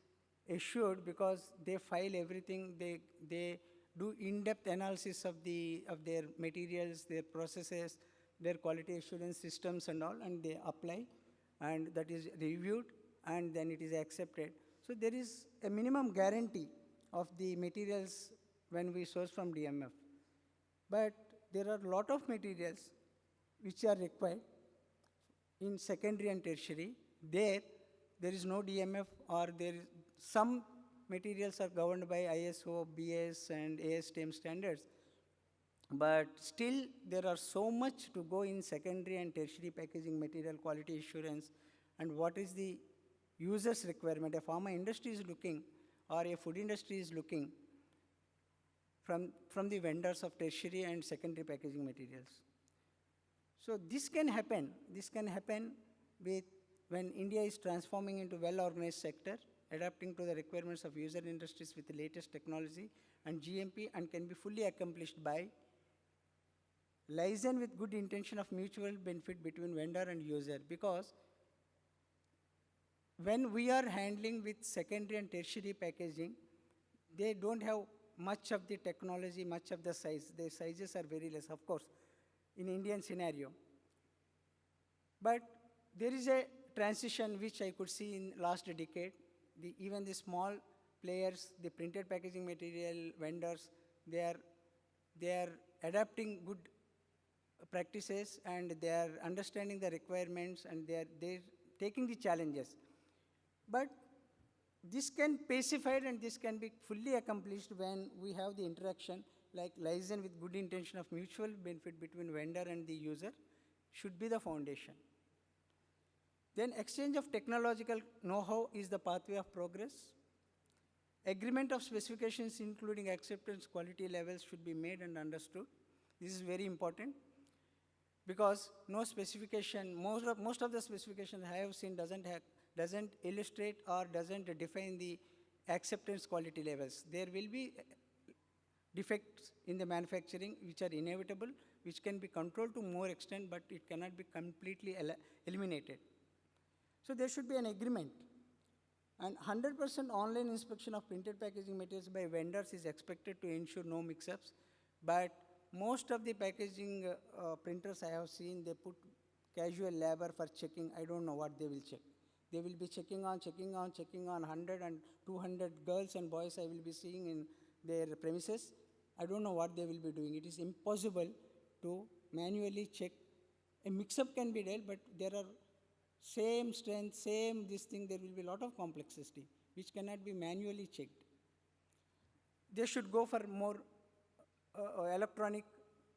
assured because they file everything, they do in-depth analysis of their materials, their processes, their quality assurance systems and all, and they apply, and that is reviewed, and then it is accepted. So there is a minimum guarantee of the materials when we source from DMF. But there are a lot of materials which are required in secondary and tertiary. There is no DMF, or there is some materials are governed by ISO, BS, and ASTM standards. But still, there are so much to go in secondary and tertiary packaging material quality assurance, and what is the user's requirement. A pharma industry is looking, or a food industry is looking from the vendors of tertiary and secondary packaging materials. So this can happen with when India is transforming into well-organized sector, adapting to the requirements of user industries with the latest technology and GMP, and can be fully accomplished by liaison with good intention of mutual benefit between vendor and user. Because when we are handling with secondary and tertiary packaging, they don't have much of the technology, much of the size. The sizes are very less, of course, in Indian scenario. But there is a transition which I could see in last decade. Even the small players, the printed packaging material vendors, they are adapting good practices, and they are understanding the requirements, and they're taking the challenges. But this can be pacified, and this can be fully accomplished when we have the interaction, like liaison with good intention of mutual benefit between vendor and the user should be the foundation. Then exchange of technological know-how is the pathway of progress. Agreement of specifications including acceptance quality levels should be made and understood. This is very important, because no specification, most of the specifications I have seen doesn't illustrate or doesn't define the acceptance quality levels. There will be defects in the manufacturing which are inevitable, which can be controlled to more extent, but it cannot be completely eliminated. So there should be an agreement. And 100% online inspection of printed packaging materials by vendors is expected to ensure no mix-ups. But most of the packaging printers I have seen, they put casual labor for checking. I don't know what they will check. They will be checking on 100 and 200 girls and boys I will be seeing in their premises. I don't know what they will be doing. It is impossible to manually check. A mix-up can be dealt, but there are same strength, same this thing, there will be a lot of complexity which cannot be manually checked. They should go for more electronic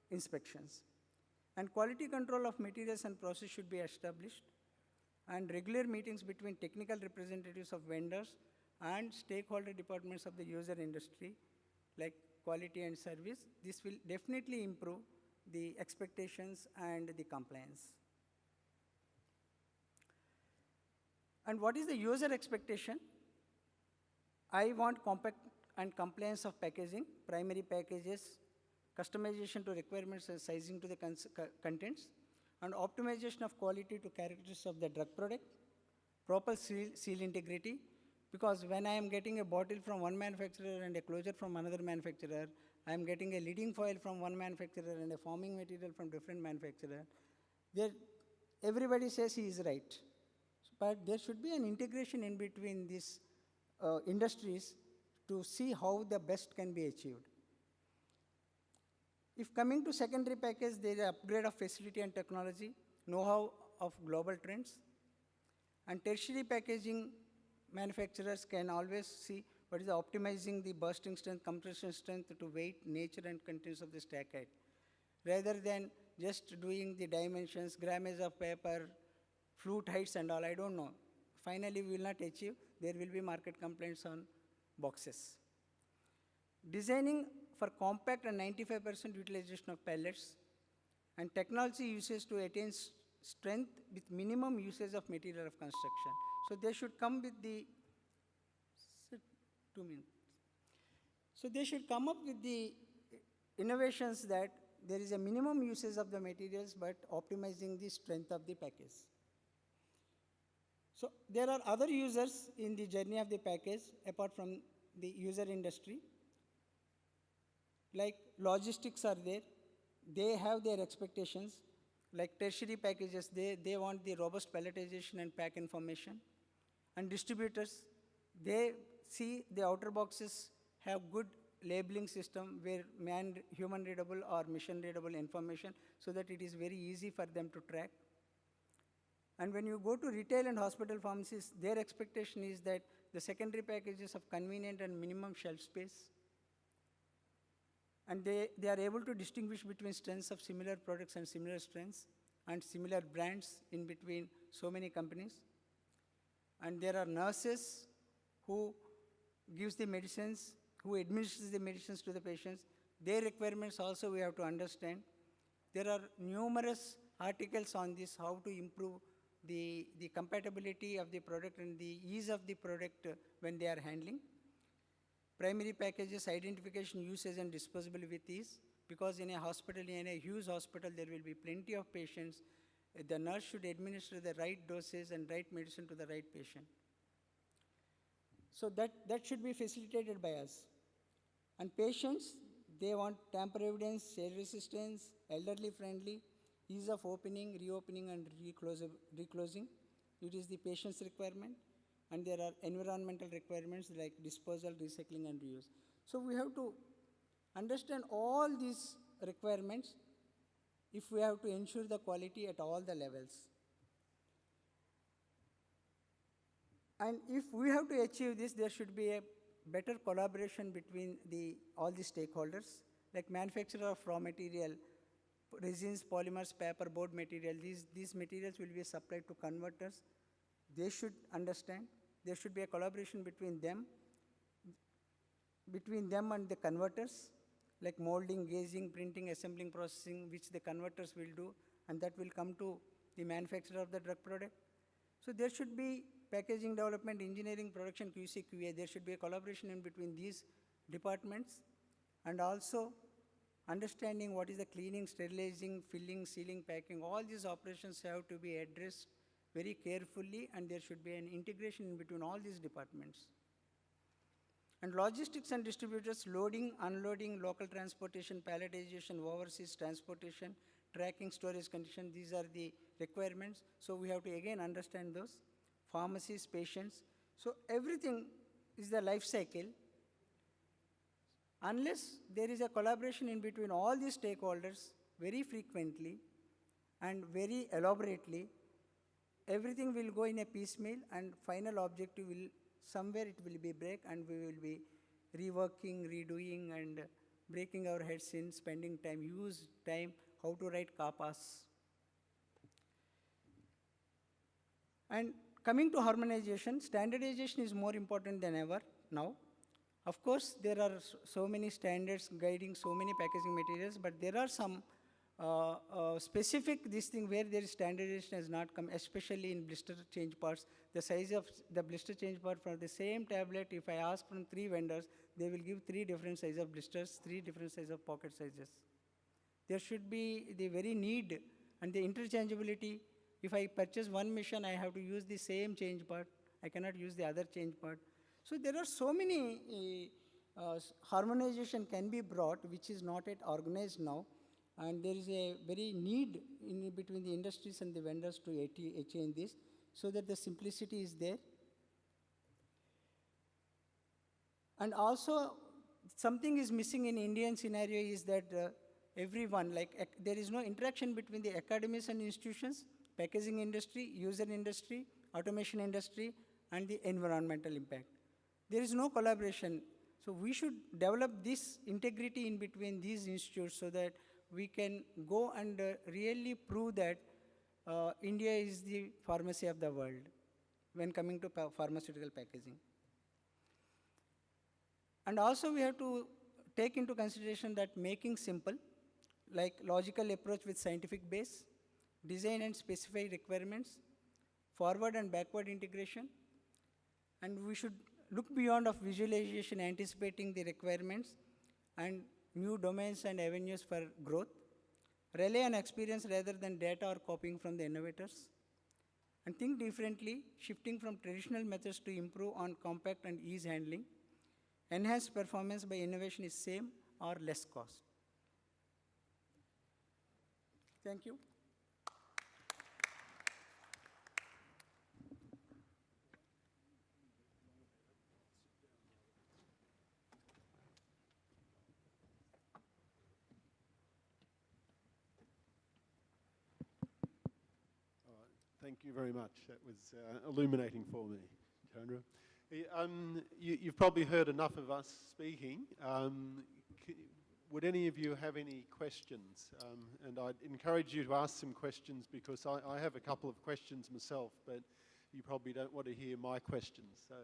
inspections. And quality control of materials and process should be established, and regular meetings between technical representatives of vendors and stakeholder departments of the user industry, like quality and service. This will definitely improve the expectations and the compliance. And what is the user expectation? I want compact and compliance of packaging, primary packages, customization to requirements and sizing to the contents, and optimization of quality to characteristics of the drug product, proper seal integrity, because when I am getting a bottle from one manufacturer and a closure from another manufacturer, I am getting a leading foil from one manufacturer and a forming material from different manufacturer. There, everybody says he is right. But there should be an integration in between these industries to see how the best can be achieved. If coming to secondary package, there is an upgrade of facility and technology, know-how of global trends, and tertiary packaging manufacturers can always see what is optimizing the bursting strength, compression strength to weight, nature, and contents of the stack height, rather than just doing the dimensions, grammage of paper, flute heights and all, I don't know. Finally, we will not achieve. There will be market complaints on boxes. Designing for compact and 95% utilization of pellets, and technology uses to attain strength with minimum usage of material of construction. So they should come with the, 2 minutes. So they should come up with the innovations that there is a minimum usage of the materials but optimizing the strength of the package. So there are other users in the journey of the package apart from the user industry. Like logistics are there, they have their expectations. Like tertiary packages, they want the robust palletization and pack information. And distributors, they see the outer boxes have good labeling system where human readable or machine readable information so that it is very easy for them to track. And when you go to retail and hospital pharmacies, their expectation is that the secondary packages have convenient and minimum shelf space. And they are able to distinguish between strengths of similar products and similar strengths and similar brands in between so many companies. And there are nurses who gives the medicines, who administers the medicines to the patients. Their requirements also we have to understand. There are numerous articles on this, how to improve the compatibility of the product and the ease of the product when they are handling. Primary packages, identification, usage, and disposable with ease, because in a hospital, in a huge hospital, there will be plenty of patients. The nurse should administer the right doses and right medicine to the right patient. So that should be facilitated by us. And patients, they want tamper evidence, share resistance, elderly friendly, ease of opening, reopening, and reclosing. It is the patient's requirement. And there are environmental requirements like disposal, recycling, and reuse. So we have to understand all these requirements if we have to ensure the quality at all the levels. And if we have to achieve this, there should be a better collaboration between all the stakeholders, like manufacturer of raw material, resins, polymers, paper, board material. These materials will be supplied to converters. They should understand. There should be a collaboration between them and the converters, like molding, gauging, printing, assembling, processing, which the converters will do, and that will come to the manufacturer of the drug product. So there should be packaging development, engineering, production, QC, QA. There should be a collaboration in between these departments, and also understanding what is the cleaning, sterilizing, filling, sealing, packing. All these operations have to be addressed very carefully, and there should be an integration in between all these departments. And logistics and distributors, loading, unloading, local transportation, palletization, overseas transportation, tracking, storage condition, these are the requirements. So we have to again understand those. Pharmacies, patients. So everything is the life cycle. Unless there is a collaboration in between all these stakeholders very frequently and very elaborately, everything will go in a piecemeal, and final objective will, somewhere it will be break, and we will be reworking, redoing, and breaking our heads in, spending time, use time, how to write CAPAs. And coming to harmonization, standardization is more important than ever now. Of course, there are so many standards guiding so many packaging materials, but there are some specific this thing where there is standardization has not come, especially in blister change parts. The size of the blister change part for the same tablet, if I ask from 3 vendors, they will give 3 different sizes of blisters, 3 different sizes of pocket sizes. There should be the very need and the interchangeability. If I purchase one mission, I have to use the same change part. I cannot use the other change part. So there are so many harmonization can be brought, which is not yet organized now. And there is a very need in between the industries and the vendors to change this so that the simplicity is there. And also, something is missing in Indian scenario is that everyone, like there is no interaction between the academies and institutions, packaging industry, user industry, automation industry, and the environmental impact. There is no collaboration. So we should develop this integrity in between these institutes so that we can go and really prove that India is the pharmacy of the world when coming to pharmaceutical packaging. And also we have to take into consideration that making simple, like logical approach with scientific base, design and specify requirements, forward and backward integration, and we should look beyond of visualization, anticipating the requirements and new domains and avenues for growth, rely on experience rather than data or copying from the innovators, and think differently, shifting from traditional methods to improve on compact and ease handling. Enhanced performance by innovation is same or less cost. Thank you. Thank you very much. That was illuminating for me, Chandra. You've probably heard enough of us speaking. Would any of you have any questions? And I'd encourage you to ask some questions because I have a couple of questions myself, but you probably don't want to hear my questions. So.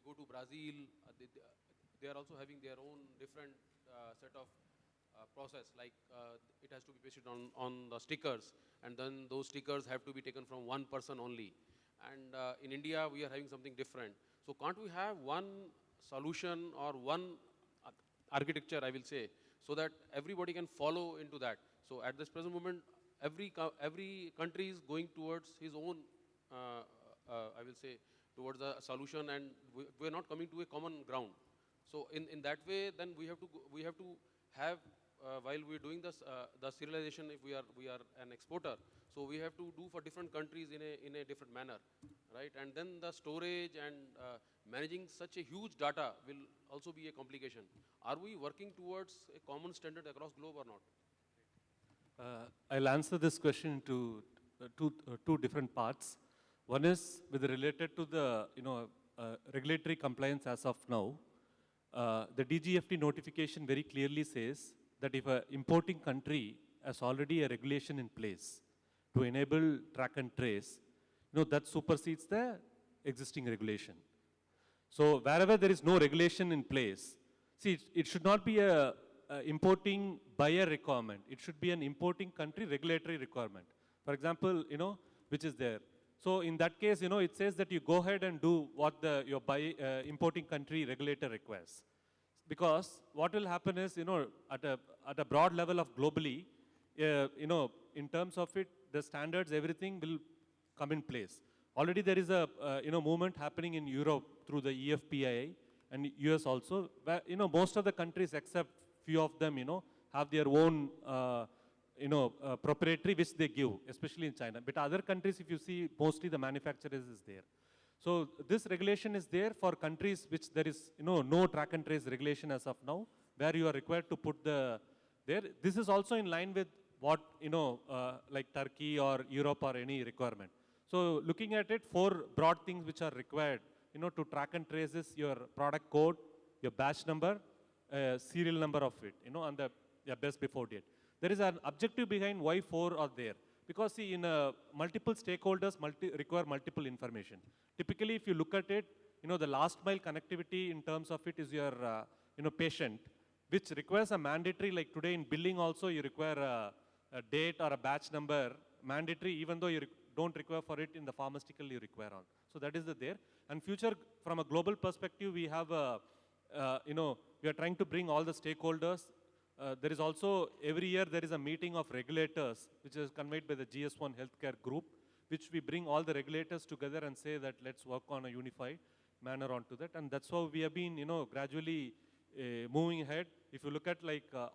Go to Brazil, they are also having their own different set of process, like it has to be pasted on the stickers, and then those stickers have to be taken from one person only. And in India, we are having something different. So can't we have one solution or one architecture, I will say, so that everybody can follow into that? So at this present moment, every country is going towards his own, I will say, towards a solution, and we are not coming to a common ground. So in that way, then we have to have while we are doing this the serialization, if we are an exporter, so we have to do for different countries in a different manner, right? And then the storage and managing such a huge data will also be a complication. Are we working towards a common standard across globe or not? I'll answer this question to two different parts. One is related to the regulatory compliance as of now. The DGFT notification very clearly says that if an importing country has already a regulation in place to enable track and trace, that supersedes the existing regulation. So wherever there is no regulation in place, see, it should not be a importing buyer requirement. It should be an importing country regulatory requirement. For example, which is there. So in that case, it says that you go ahead and do what your importing country regulator requires. Because what will happen is, at a broad level of globally, in terms of it, the standards, everything will come in place. Already there is a, movement happening in Europe through the EFPIA and US also, where, most of the countries except few of them, have their own proprietary which they give, especially in China. But other countries, if you see, mostly the manufacturers is there. So this regulation is there for countries which there is, no track and trace regulation as of now, where you are required to put there. This is also in line with what, like Turkey or Europe or any requirement. So looking at it, 4 broad things which are required, to track and trace is your product code, your batch number, serial number of it, and the best before date. There is an objective behind why 4 are there. Because see, in multiple stakeholders require multiple information. Typically, if you look at it, the last mile connectivity in terms of it is your patient, which requires a mandatory, like today in billing also you require a date or a batch number, mandatory, even though you don't require for it in the pharmaceutical you require on. So that is the there. And future, from a global perspective, we have we are trying to bring all the stakeholders. There is also, every year there is a meeting of regulators, which is conveyed by the GS1 Healthcare Group, which we bring all the regulators together and say that let's work on a unified manner onto that. And that's how we have been, gradually moving ahead. If you look at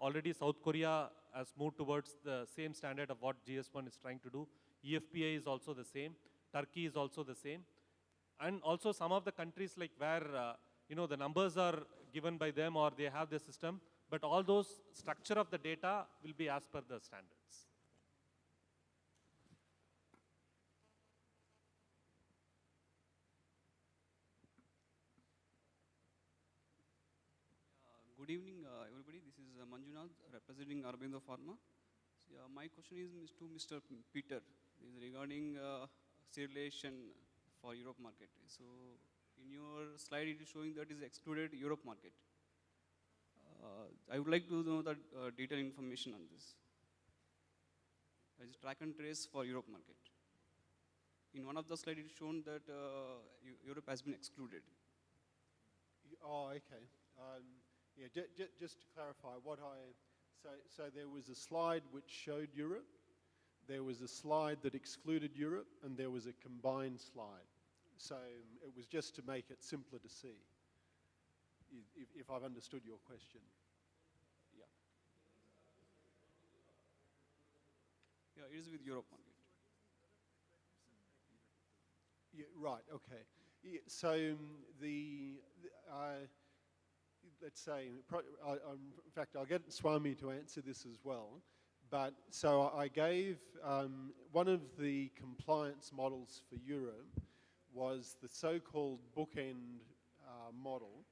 already South Korea has moved towards the same standard of what GS1 is trying to do. EFPA is also the same. Turkey is also the same. And also some of the countries like where, the numbers are given by them or they have their system, but all those structure of the data will be as per the standards. Good evening, everybody. This is Manjunath representing Aurobindo Pharma. So, my question is to Mr. Peter. This is regarding serialization for Europe market. So, in your slide, it is showing that is excluded Europe market. I would like to know the detailed information on this. There is track and trace for Europe market. In one of the slides, it is shown that Europe has been excluded. Oh, okay. Yeah, just to clarify, so there was a slide which showed Europe, there was a slide that excluded Europe, and there was a combined slide. So it was just to make it simpler to see, if I've understood your question. Yeah. Yeah, it is with Europe market. Yeah, right, okay. Yeah, so let's say, in fact, I'll get Swami to answer this as well. But so I gave one of the compliance models for Europe was the so-called bookend model.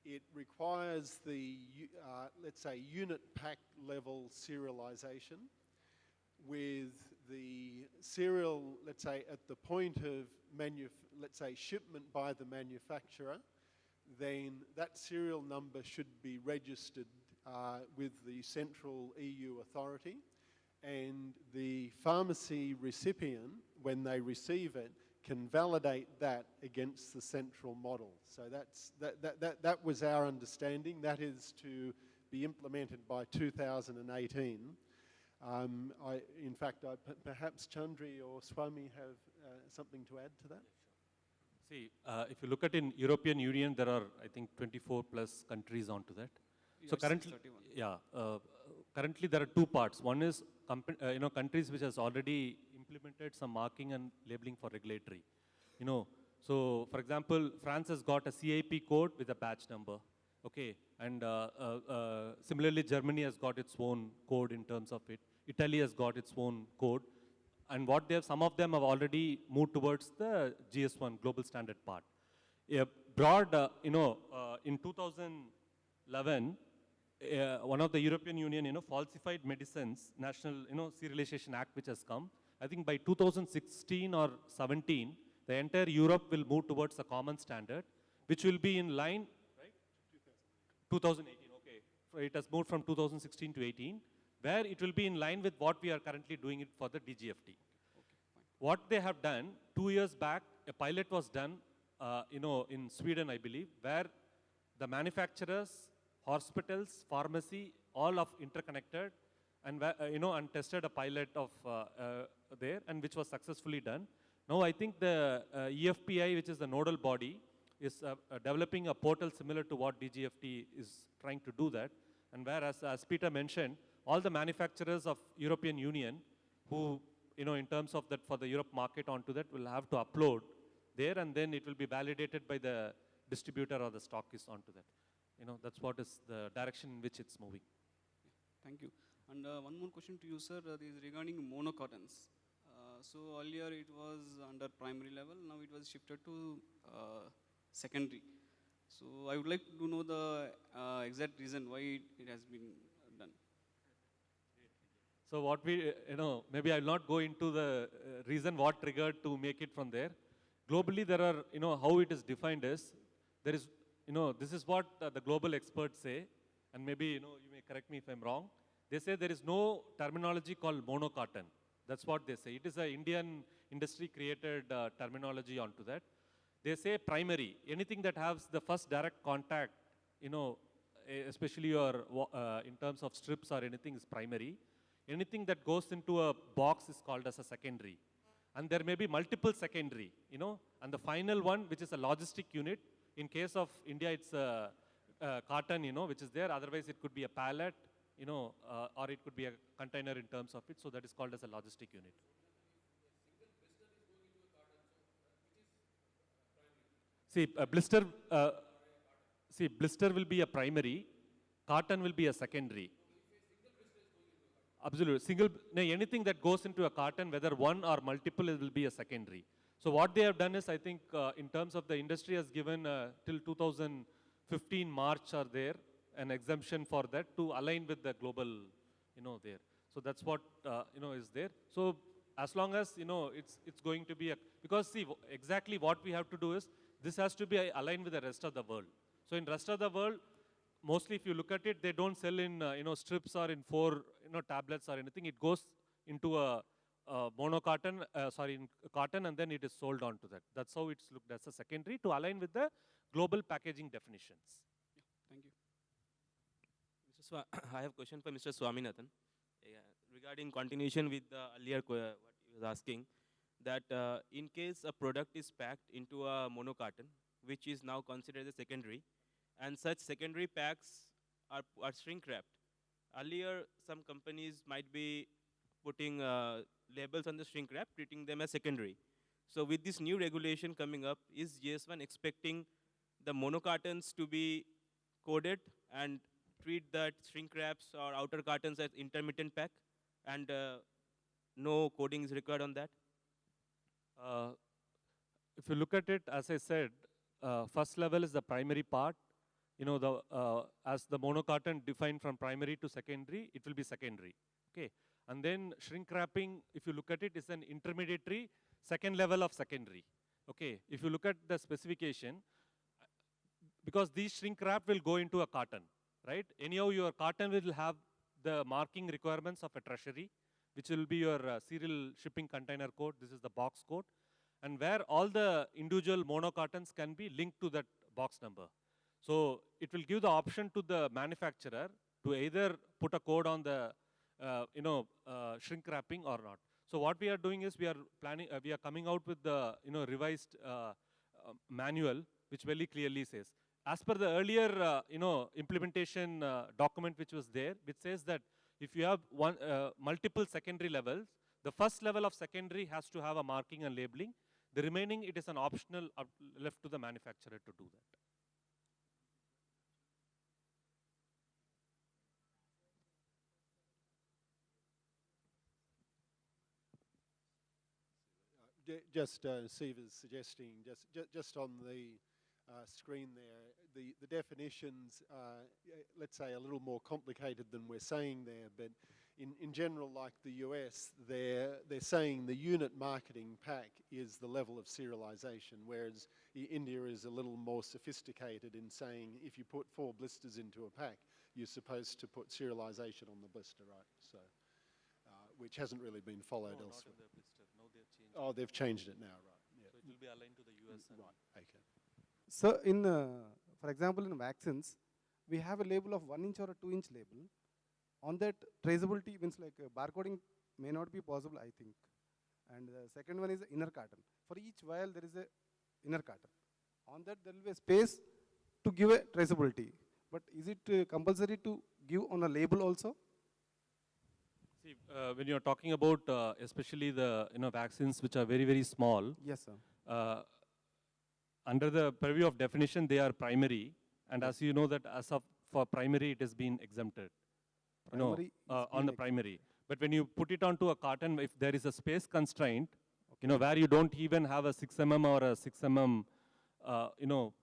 It requires the, let's say, unit pack level serialization with the serial, let's say, at the point of, let's say, shipment by the manufacturer, then that serial number should be registered with the central EU authority, and the pharmacy recipient, when they receive it, can validate that against the central model. So that was our understanding. That is to be implemented by 2018. In fact, perhaps Chandri or Swami have something to add to that? See, if you look at in European Union, there are, I think, 24 plus countries onto that. Yeah, So currently, 31. currently there are two parts. One is, countries which has already implemented some marking and labeling for regulatory. So for example, France has got a CIP code with a batch number. Okay, and similarly, Germany has got its own code in terms of it. Italy has got its own code. And what they have, some of them have already moved towards the GS1 global standard part. A broad, in 2011, one of the European Union, falsified medicines national, serialization act which has come. I think by 2016 or 17, the entire Europe will move towards a common standard, which will be in line, right? 2018, okay. So it has moved from 2016 to 18. Where it will be in line with what we are currently doing it for the DGFT. Okay, What they have done, 2 years back, a pilot was done, in Sweden, I believe, where the manufacturers, hospitals, pharmacy, all of interconnected, and and tested a pilot of there, and which was successfully done. Now I think the EFPI, which is the nodal body, is developing a portal similar to what DGFT is trying to do that, and whereas, as Peter mentioned, all the manufacturers of European Union who, in terms of that for the Europe market onto that will have to upload there, and then it will be validated by the distributor or the stockist onto that. That's what is the direction in which it's moving. thank you. And one more question to you, sir. This is regarding monocottons. So earlier it was under primary level. Now it was shifted to secondary. So I would like to know the exact reason why it has been done. So what we, maybe I'll not go into the reason what triggered to make it from there. Globally, there are, how it is defined is, there is this is what the global experts say, and maybe, you may correct me if I'm wrong. They say there is no terminology called monocotton. That's what they say. It is an Indian industry created terminology onto that. They say primary, anything that has the first direct contact, especially in terms of strips or anything is primary. Anything that goes into a box is called as a secondary. And there may be multiple secondary, and the final one, which is a logistic unit. In case of India, it's a carton, which is there. Otherwise, it could be a pallet, or it could be a container in terms of it. So that is called as a logistic unit. See, blister will be a primary, carton will be a secondary. Absolutely. Anything that goes into a carton, whether one or multiple, it will be a secondary. So what they have done is, I think, in terms of the industry has given till 2015 March are there, an exemption for that to align with the global, there. So that's what, is there. So as long as, it's going to be because see, exactly what we have to do is, this has to be aligned with the rest of the world. So in rest of the world, mostly if you look at it, they don't sell in, strips or in 4, tablets or anything. It goes into a monocotton, in cotton, and then it is sold on to that. That's how it's looked as a secondary to align with the global packaging definitions. Yeah, thank you. I have a question for Mr. Swaminathan. Regarding continuation with the earlier what he was asking, that in case a product is packed into a monocarton, which is now considered as secondary, and such secondary packs are shrink wrapped. Earlier, some companies might be putting labels on the shrink wrap, treating them as secondary. So with this new regulation coming up, is GS1 expecting the monocartons to be coded and treat that shrink wraps or outer cartons as intermittent pack, and no coding is required on that? If you look at it, as I said, first level is the primary part. As the monocarton defined from primary to secondary, it will be secondary. Okay. And then shrink wrapping, if you look at it, is an intermediary second level of secondary. Okay. If you look at the specification, because these shrink wrap will go into a carton, right? Anyhow, your carton will have the marking requirements of a treasury, which will be your serial shipping container code. This is the box code. And where all the individual monocartons can be linked to that box number. So it will give the option to the manufacturer to either put a code on the shrink wrapping or not. So what we are doing is we are coming out with the revised manual, which very clearly says, as per the earlier implementation document which was there, which says that if you have multiple secondary levels, the first level of secondary has to have a marking and labeling. The remaining, it is an optional left to the manufacturer to do that. Just Siva's suggesting, just on the screen there, the definitions are, let's say, a little more complicated than we're saying there, but in general, like the US, they're saying the unit marketing pack is the level of serialization, whereas India is a little more sophisticated in saying if you put 4 blisters into a pack, you're supposed to put serialization on the blister, right? So, which hasn't really been followed elsewhere. Not in the blister. No, they've changed. Oh, they've changed it now, right? Yeah. So it will be aligned to the US. Right. Okay. So in, for example, in vaccines, we have a label of 1 inch or a 2 inch label. On that, traceability means like barcoding may not be possible, I think. And the second one is the inner carton. For each vial, there is a inner carton. On that, there will be a space to give a traceability. But is it compulsory to give on a label also? See, when you're talking about especially the vaccines which are very, very small, Yes, sir. Under the purview of definition, they are primary. And as you know that for primary, it has been exempted. Primary is On the being primary. But when you put it onto a carton, if there is a space constraint, where you don't even have a 6 mm or a 6 mm,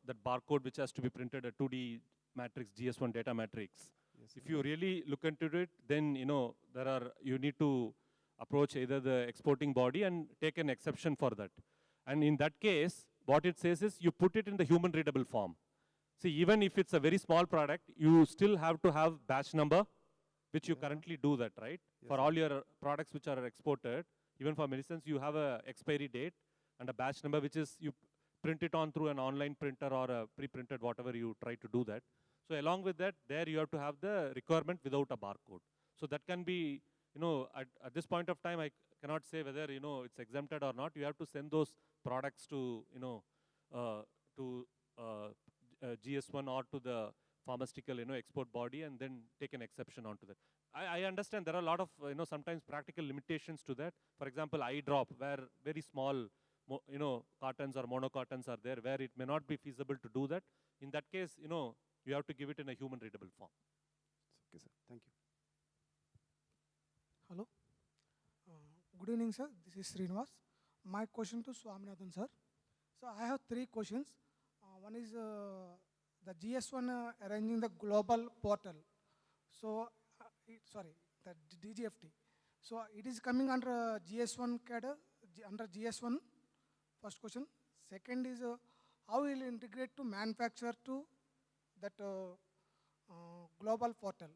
that barcode which has to be printed, a 2D matrix, GS1 data matrix. Yes, If you really look into it, then, you need to approach either the exporting body and take an exception for that. And in that case, what it says is you put it in the human readable form. see, even if it's a very small product, you still have to have batch number, which you currently do that, right? For all your products which are exported, even for medicines, you have a expiry date and a batch number, which is you print it on through an online printer or a pre-printed, whatever you try to do that. So along with that, there you have to have the requirement without a barcode. So that can be, at this point of time, I cannot say whether, it's exempted or not. You have to send those products to, to GS1 or to the pharmaceutical, export body, and then take an exception onto that. I understand there are a lot of, sometimes practical limitations to that. For example, eye drop, where very small, cartons or monocartons are there, where it may not be feasible to do that. In that case, you have to give it in a human readable form. Okay, sir. Thank you. Hello. Good evening, sir. This is Srinivas. My question to Swaminathan, sir. So I have 3 questions. One is the GS1 arranging the global portal. So, the DGFT. So it is coming under GS1 cadre, under GS1. First question. Second is how will integrate to manufacture to that global portal.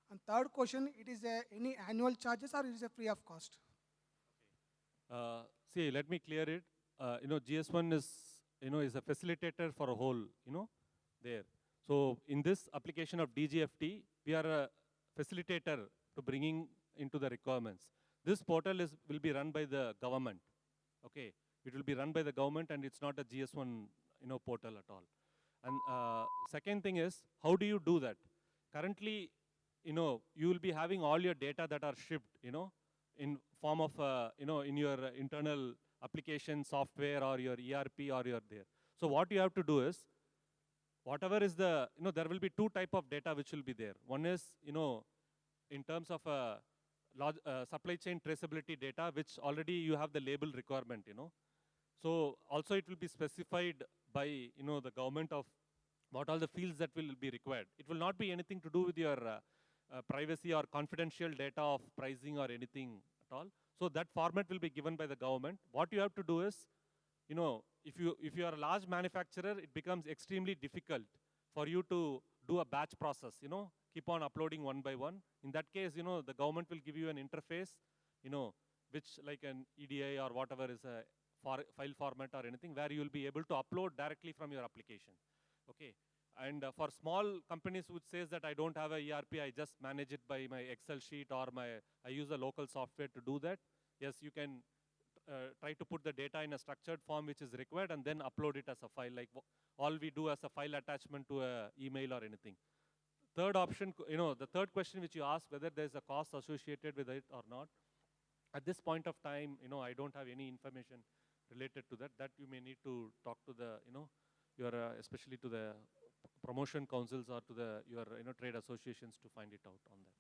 And third question, it is any annual charges or it is a free of cost? See, let me clear it. GS1 is, is a facilitator for a whole, there. So in this application of DGFT, we are a facilitator to bringing into the requirements. This portal will be run by the government. Okay, it will be run by the government, and it's not a GS1, portal at all. And second thing is, how do you do that? Currently, you will be having all your data that are shipped, in form of, in your internal application software or your ERP or your there. So what you have to do is, whatever is the, there will be 2 type of data which will be there. One is, in terms of supply chain traceability data, which already you have the label requirement, So also it will be specified by, the government of what all the fields that will be required. It will not be anything to do with your privacy or confidential data of pricing or anything at all. So that format will be given by the government. What you have to do is, if you are a large manufacturer, it becomes extremely difficult for you to do a batch process, keep on uploading one by one. In that case, the government will give you an interface, which like an EDI or whatever is a file format or anything, where you will be able to upload directly from your application. Okay. And for small companies which says that I don't have a ERP, I just manage it by my Excel sheet or I use a local software to do that. Yes, you can try to put the data in a structured form which is required and then upload it as a file, like all we do as a file attachment to an email or anything. Third option, the third question which you asked, whether there's a cost associated with it or not. At this point of time, I don't have any information related to that. That you may need to talk to the, your especially to the promotion councils or to the your trade associations to find it out on that,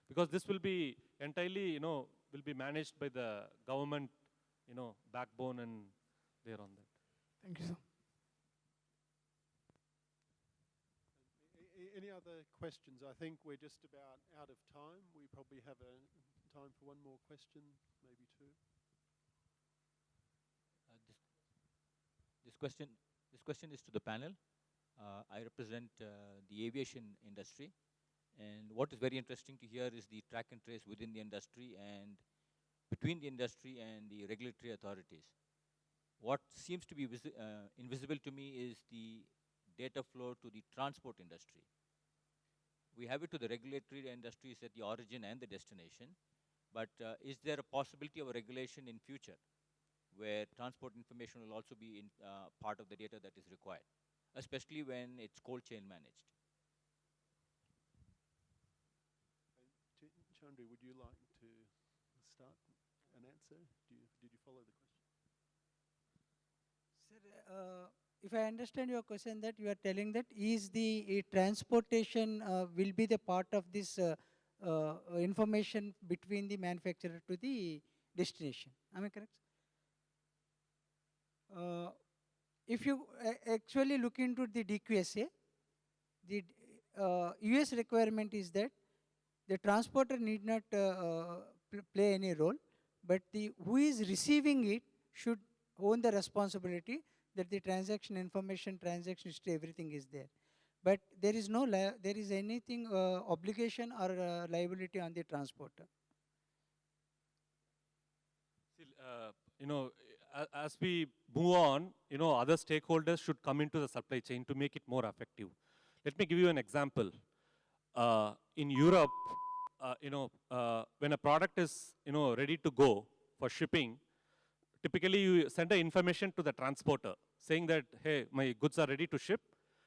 because this will be entirely will be managed by the government backbone and there on that. Thank you, sir. Any other questions? I think we're just about out of time. We probably have time for one more question, maybe 2. This question is to the panel. I represent the aviation industry, and what is very interesting to hear is the track and trace within the industry and between the industry and the regulatory authorities. What seems to be invisible to me is the data flow to the transport industry. We have it to the regulatory industries at the origin and the destination, but is there a possibility of a regulation in future where transport information will also be in, part of the data that is required, especially when it's cold chain managed? Chandri, would you like to start an answer? Did you follow the question? Sir, if I understand your question, that you are telling that is the transportation will be the part of this information between the manufacturer to the destination. Am I correct? If you actually look into the DQSA, the US requirement is that the transporter need not play any role, but the who is receiving it should own the responsibility that the transaction information, transaction history, everything is there. but there is no, there is anything obligation or liability on the transporter. See, you know, as we move on, you know, other stakeholders should come into the supply chain to make it more effective. Let me give you an example. In Europe, you know, when a product is, you know, ready to go for shipping, typically you send the information to the transporter saying that, hey, my goods are ready to ship.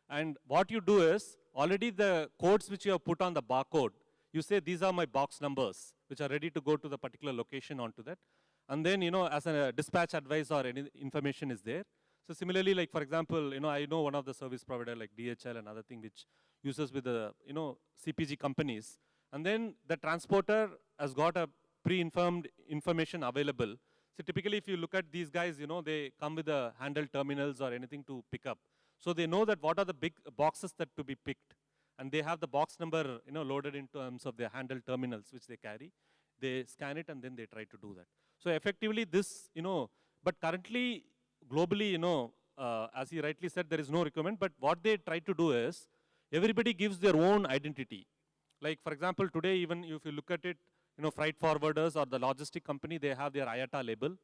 And what you do is, already the codes which you have put on the barcode, you say these are my box numbers, which are ready to go to the particular location onto that. And then, you know, as a dispatch advice or any information is there. So similarly, like for example, you know, I know one of the service provider like DHL and other thing which uses with the, you know, CPG companies. And then the transporter has got a pre-informed information available. So typically if you look at these guys, you know, they come with the handheld terminals or anything to pick up. So they know that what are the big boxes that to be picked. And they have the box number, you know, loaded in terms of their handheld terminals which they carry. They scan it and then they try to do that. So effectively this, you know, but currently globally, you know, as he rightly said, there is no requirement, but what they try to do is, everybody gives their own identity. Like for example, today even if you look at it, you know, freight forwarders or the logistic company, they have their IATA label.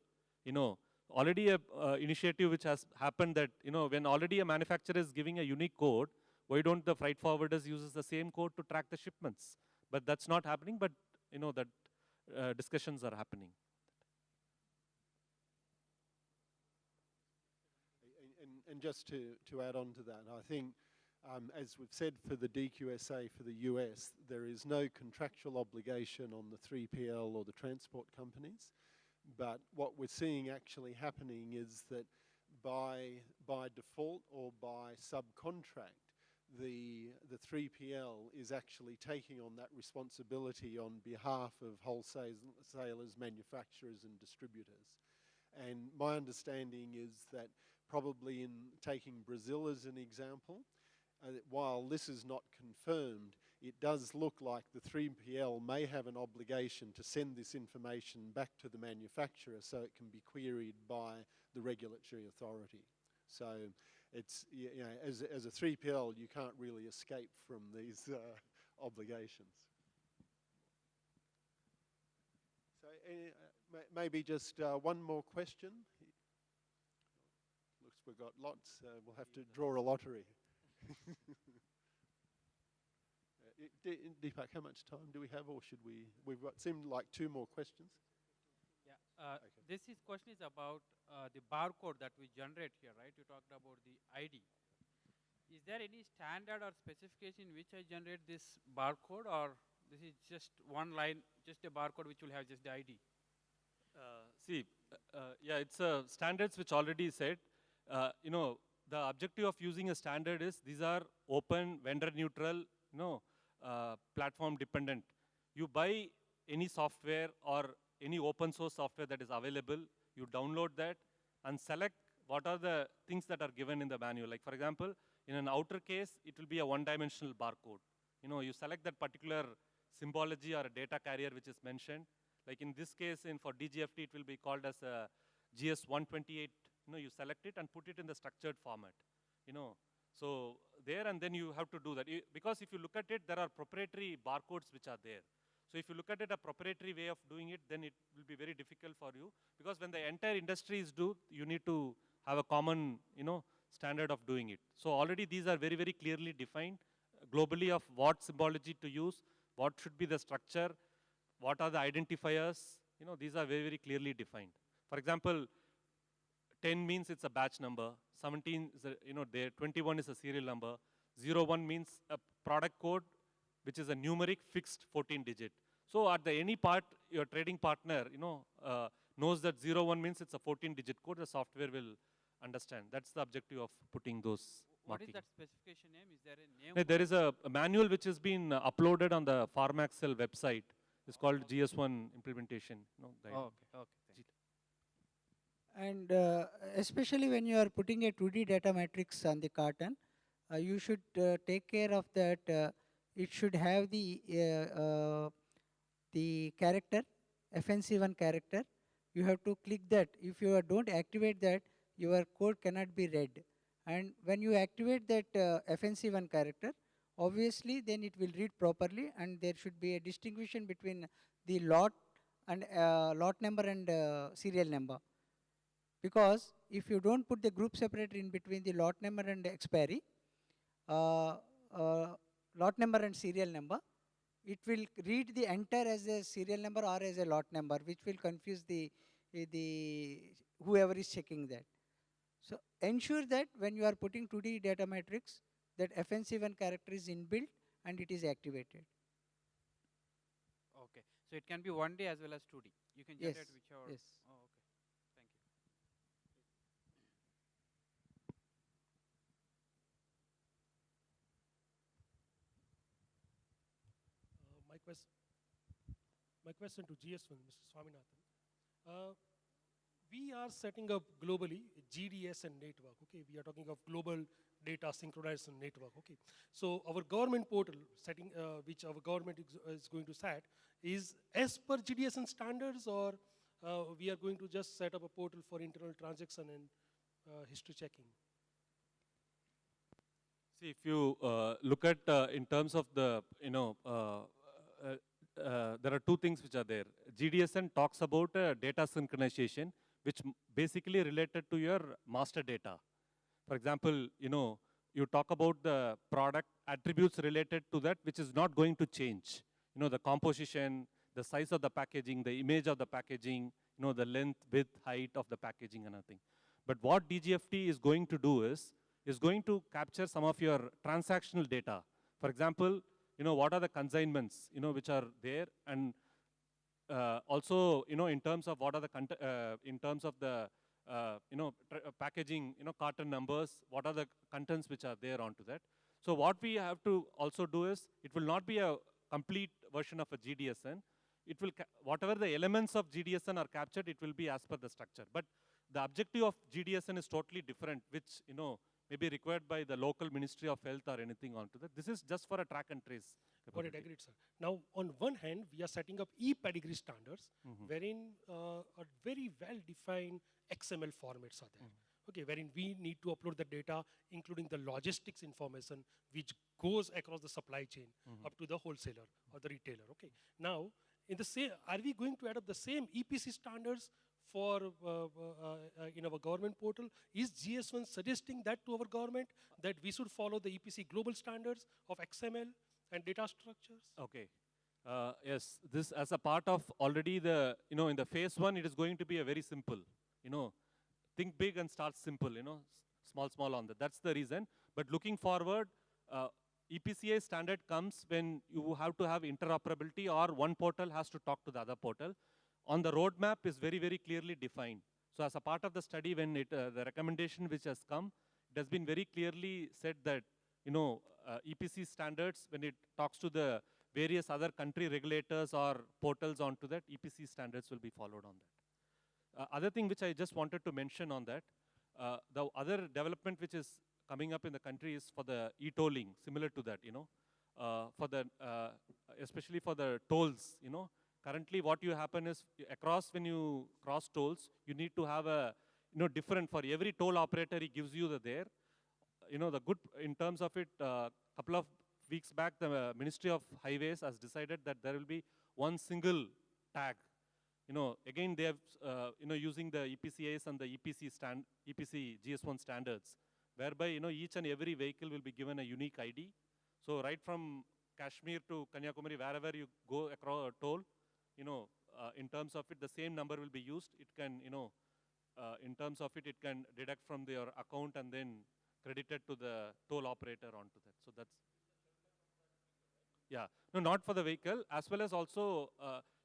You know, already a initiative which has happened that, you know, when already a manufacturer is giving a unique code, why don't the freight forwarders uses the same code to track the shipments? But that's not happening, but you know, that discussions are happening. And just to add on to that, I think, as we've said for the DQSA for the US, there is no contractual obligation on the 3PL or the transport companies. But what we're seeing actually happening is that by default or by subcontract, the 3PL is actually taking on that responsibility on behalf of wholesalers, manufacturers and distributors. And my understanding is that probably in taking Brazil as an example, while this is not confirmed, it does look like the 3PL may have an obligation to send this information back to the manufacturer so it can be queried by the regulatory authority. So it's, you know, as a 3PL, you can't really escape from these obligations. So maybe just one more question. Looks we've got lots. We'll have to draw a lottery. Deepak, how much time do we have, or should we? We've got seemed like two more questions. Yeah, okay. This question is about the barcode that we generate here, right? You talked about the ID. Is there any standard or specification in which I generate this barcode, or this is just one line, just a barcode which will have just the ID? Yeah, it's standards which already said. You know, the objective of using a standard is these are open, vendor neutral, you know, platform dependent. You buy any software or any open source software that is available, you download that and select what are the things that are given in the manual. Like for example, in an outer case, it will be a one-dimensional barcode. You know, you select that particular symbology or a data carrier which is mentioned. Like in this case, for DGFT, it will be called as a GS128. You know, you select it and put it in the structured format. You know, so there, and then you have to do that. Because if you look at it, there are proprietary barcodes which are there. So if you look at it, a proprietary way of doing it, then it will be very difficult for you. Because when the entire industry is due, you need to have a common, you know, standard of doing it. So already these are very, very clearly defined globally of what symbology to use, what should be the structure, what are the identifiers. You know, these are very, very clearly defined. For example, 10 means it's a batch number, 17 is a, you know, there, 21 is a serial number, 01 means a product code, which is a numeric fixed 14 digit. So at the any part, your trading partner, you know, knows that 01 means it's a 14 digit code, the software will understand. That's the objective of putting those What marking. is that specification name? Is there a name? No, there is a manual which has been uploaded on the Pharmaxel website. It's called GS1 implementation. No, Oh, okay, okay. And especially when you are putting a 2D data matrix on the carton, you should take care of that. It should have the character, FNC1 character. You have to click that. If you don't activate that, your code cannot be read. And when you activate that FNC1 character, obviously then it will read properly, and there should be a distinction between the lot and lot number and serial number. Because if you don't put the group separator in between the lot number and expiry, uh, lot number and serial number, it will read the entire as a serial number or as a lot number, which will confuse the whoever is checking that. So ensure that when you are putting 2D data matrix, that FNC1 character is inbuilt and it is activated. Okay. So it can be 1D as well as 2D. You can generate Yes, whichever. yes. Oh, okay. Thank you. My question to GS1, Mr. Swaminathan. We are setting up globally GDS and network. Okay, we are talking of global data synchronization network. Okay, so our government portal setting, which our government is going to set, is as per GDSN standards, or we are going to just set up a portal for internal transaction and history checking? See, if you look at in terms of the, there are two things which are there. GDSN talks about data synchronization, which basically related to your master data. For example, you talk about the product attributes related to that, which is not going to change. The composition, the size of the packaging, the image of the packaging, the length, width, height of the packaging and everything. But what DGFT is going to do is going to capture some of your transactional data. For example, what are the consignments, which are there, and also, in terms of what are the in terms of the packaging, carton numbers, what are the contents which are there onto that. So what we have to also do is, it will not be a complete version of a GDSN. It will, whatever the elements of GDSN are captured, it will be as per the structure. But the objective of GDSN is totally different, which, may be required by the local Ministry of Health or anything onto that. This is just for a track and trace. Got it, agreed, sir. Now, on one hand, we are setting up e-pedigree standards, wherein a very well-defined XML formats are there. Okay, wherein we need to upload the data, including the logistics information, which goes across the supply chain up to the wholesaler or the retailer. Okay. Now, in the same, are we going to add up the same EPC standards for in our government portal? Is GS1 suggesting that to our government, that we should follow the EPC global standards of XML and data structures? Okay. Yes, this as a part of already the, in the phase 1, it is going to be a very simple, think big and start simple, small on that. That's the reason. But looking forward, EPCA standard comes when you have to have interoperability, or one portal has to talk to the other portal. On the roadmap is very, very clearly defined. So as a part of the study, when the recommendation which has come, it has been very clearly said that, EPC standards, when it talks to the various other country regulators or portals onto that, EPC standards will be followed on that. Other thing which I just wanted to mention on that, the other development which is coming up in the country is for the e-tolling, similar to that, for the, especially for the tolls, Currently what you happen is, across when you cross tolls, you need to have a, different, for every toll operator, he gives you the there. The good, in terms of it, couple of weeks back, the Ministry of Highways has decided that there will be one single tag. Again, they have, using the EPCAs and the EPC GS1 standards, whereby, each and every vehicle will be given a unique ID. So right from Kashmir to Kanyakumari, wherever you go across a toll, in terms of it, the same number will be used. It can, in terms of it, it can deduct from their account and then credited to the toll operator onto that. So that's, yeah. No, not for the vehicle, as well as also,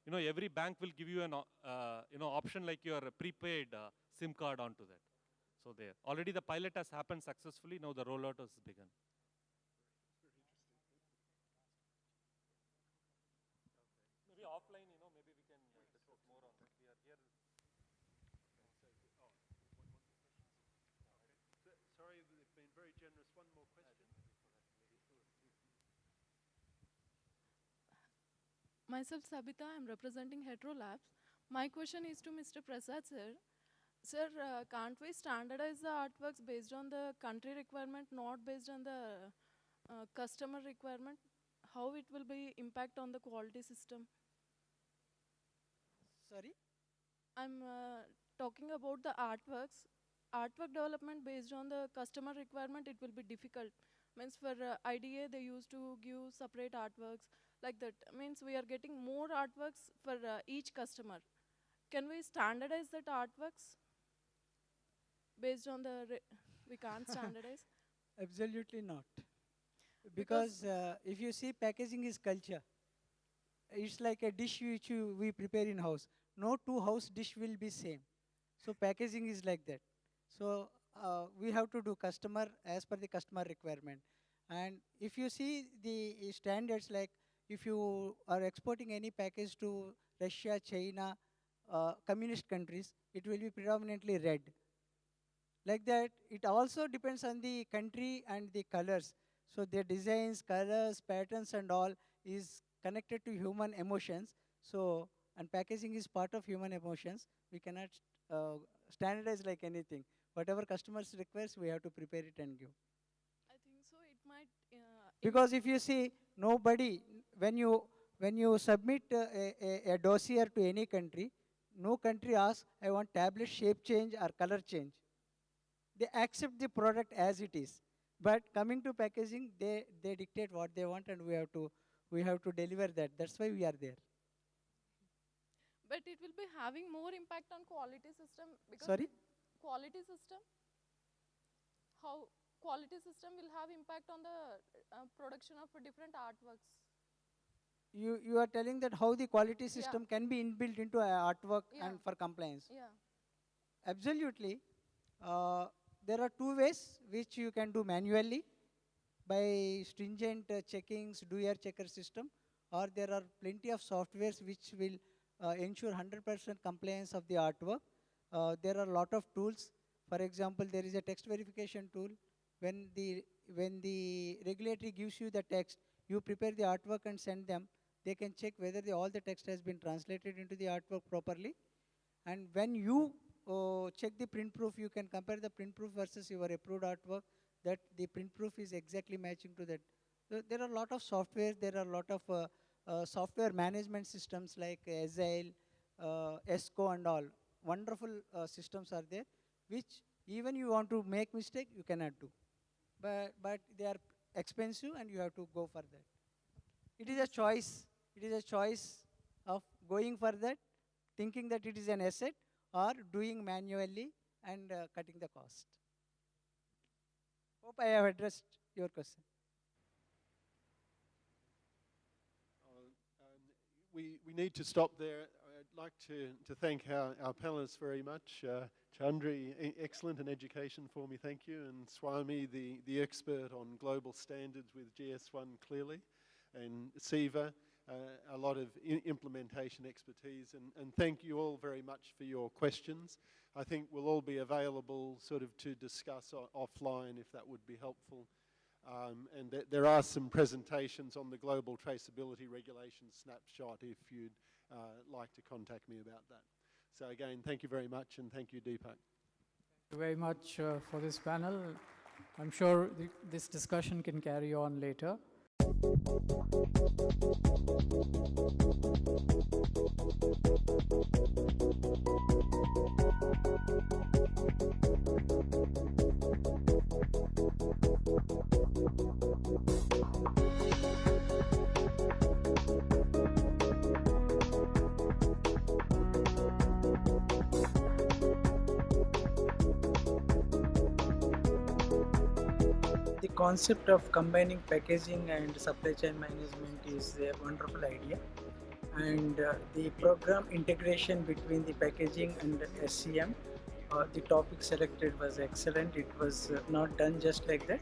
every bank will give you an, option like your prepaid SIM card onto that. So there. Already the pilot has happened successfully. Now the rollout has begun. Maybe offline, maybe we can discuss more on that. We are here. Sorry, they've been very generous. One more question. Myself Sabita, I'm representing Hetero Labs. My question is to Mr. Prasad sir. Sir, can't we standardize the artworks based on the country requirement, not based on the customer requirement? How it will be impact on the quality system? Sorry? I'm talking about the artworks. Artwork development based on the customer requirement, it will be difficult. Means for IDA, they used to give separate artworks like that. Means we are getting more artworks for each customer. Can we standardize that artworks based on the, we can't standardize? Absolutely not. Because if you see, packaging is culture. It's like a dish which we prepare in house. No two house dish will be same. So packaging is like that. So we have to do customer as per the customer requirement. And if you see the standards, like if you are exporting any package to Russia, China, communist countries, it will be predominantly red. Like that, it also depends on the country and the colors. So their designs, colors, patterns and all is connected to human emotions. So, and packaging is part of human emotions. We cannot standardize like anything. Whatever customers request, we have to prepare it and give. I think so. It might. Because if you see, nobody, when you submit a dossier to any country, no country asks, I want tablet shape change or color change. They accept the product as it is. But coming to packaging, they dictate what they want, and we have to deliver that. That's why we are there. But it will be having more impact on quality system. Because Sorry? Quality system? How quality system will have impact on the production of different artworks? You are telling that how the quality system can be inbuilt into a artwork and for compliance. Yeah. Absolutely. There are two ways which you can do manually by stringent checkings, do-year checker system, or there are plenty of softwares which will ensure 100% compliance of the artwork. There are a lot of tools. For example, there is a text verification tool. When the regulatory gives you the text, you prepare the artwork and send them. They can check whether all the text has been translated into the artwork properly. And when you check the print proof, you can compare the print proof versus your approved artwork, that the print proof is exactly matching to that. So there are a lot of software, there are a lot of software management systems like Agile, ESCO and all. Wonderful systems are there, which even you want to make mistake, you cannot do. But they are expensive and you have to go for that. It is a choice. It is a choice of going for that, thinking that it is an asset, or doing manually and cutting the cost. Hope I have addressed your question. We need to stop there. I'd like to thank our panelists very much. Chandri, excellent in education for me, thank you. And Swami, the expert on global standards with GS1 clearly. And Siva, a lot of implementation expertise. And thank you all very much for your questions. I think we'll all be available sort of to discuss offline if that would be helpful. And there are some presentations on the global traceability regulation snapshot if you'd like to contact me about that. So again, thank you very much, and thank you, Deepak. Thank you very much for this panel. I'm sure this discussion can carry on later. The concept of combining packaging and supply chain management is a wonderful idea. And the program integration between the packaging and SCM, the topic selected was excellent. It was not done just like that.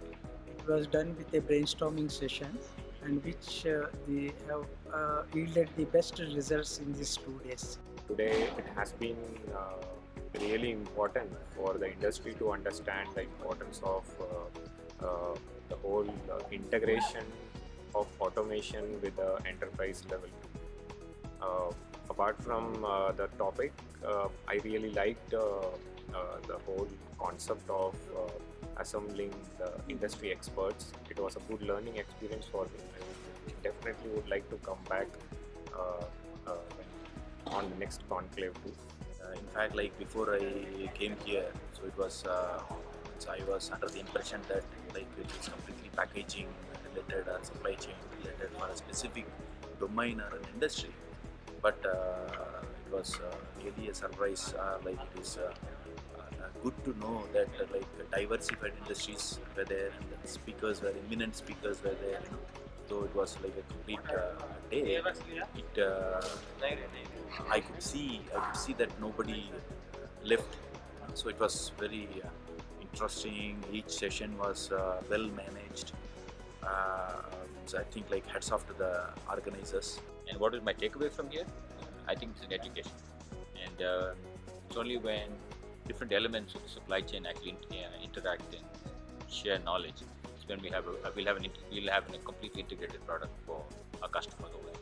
It was done with a brainstorming session, and which they have yielded the best results in these 2 days. Today it has been really important for the industry to understand the importance of the whole integration of automation with the enterprise level. Apart from the topic, I really liked the whole concept of assembling the industry experts. It was a good learning experience for me. I definitely would like to come back on the next conclave too. In fact, like before I came here, so it was so I was under the impression that like it is completely packaging related or supply chain related for a specific domain or an industry. But it was really a surprise. Like it is good to know that like diversified industries were there and the speakers were eminent speakers were there. You know? So it was like a complete day. I could see that nobody left. So it was very interesting. Each session was well managed. So I think like hats off to the organizers. And what is my takeaway from here? I think it's an education. And it's only when different elements of the supply chain actually interact and share knowledge, it's when we'll have a completely integrated product for our customers over there.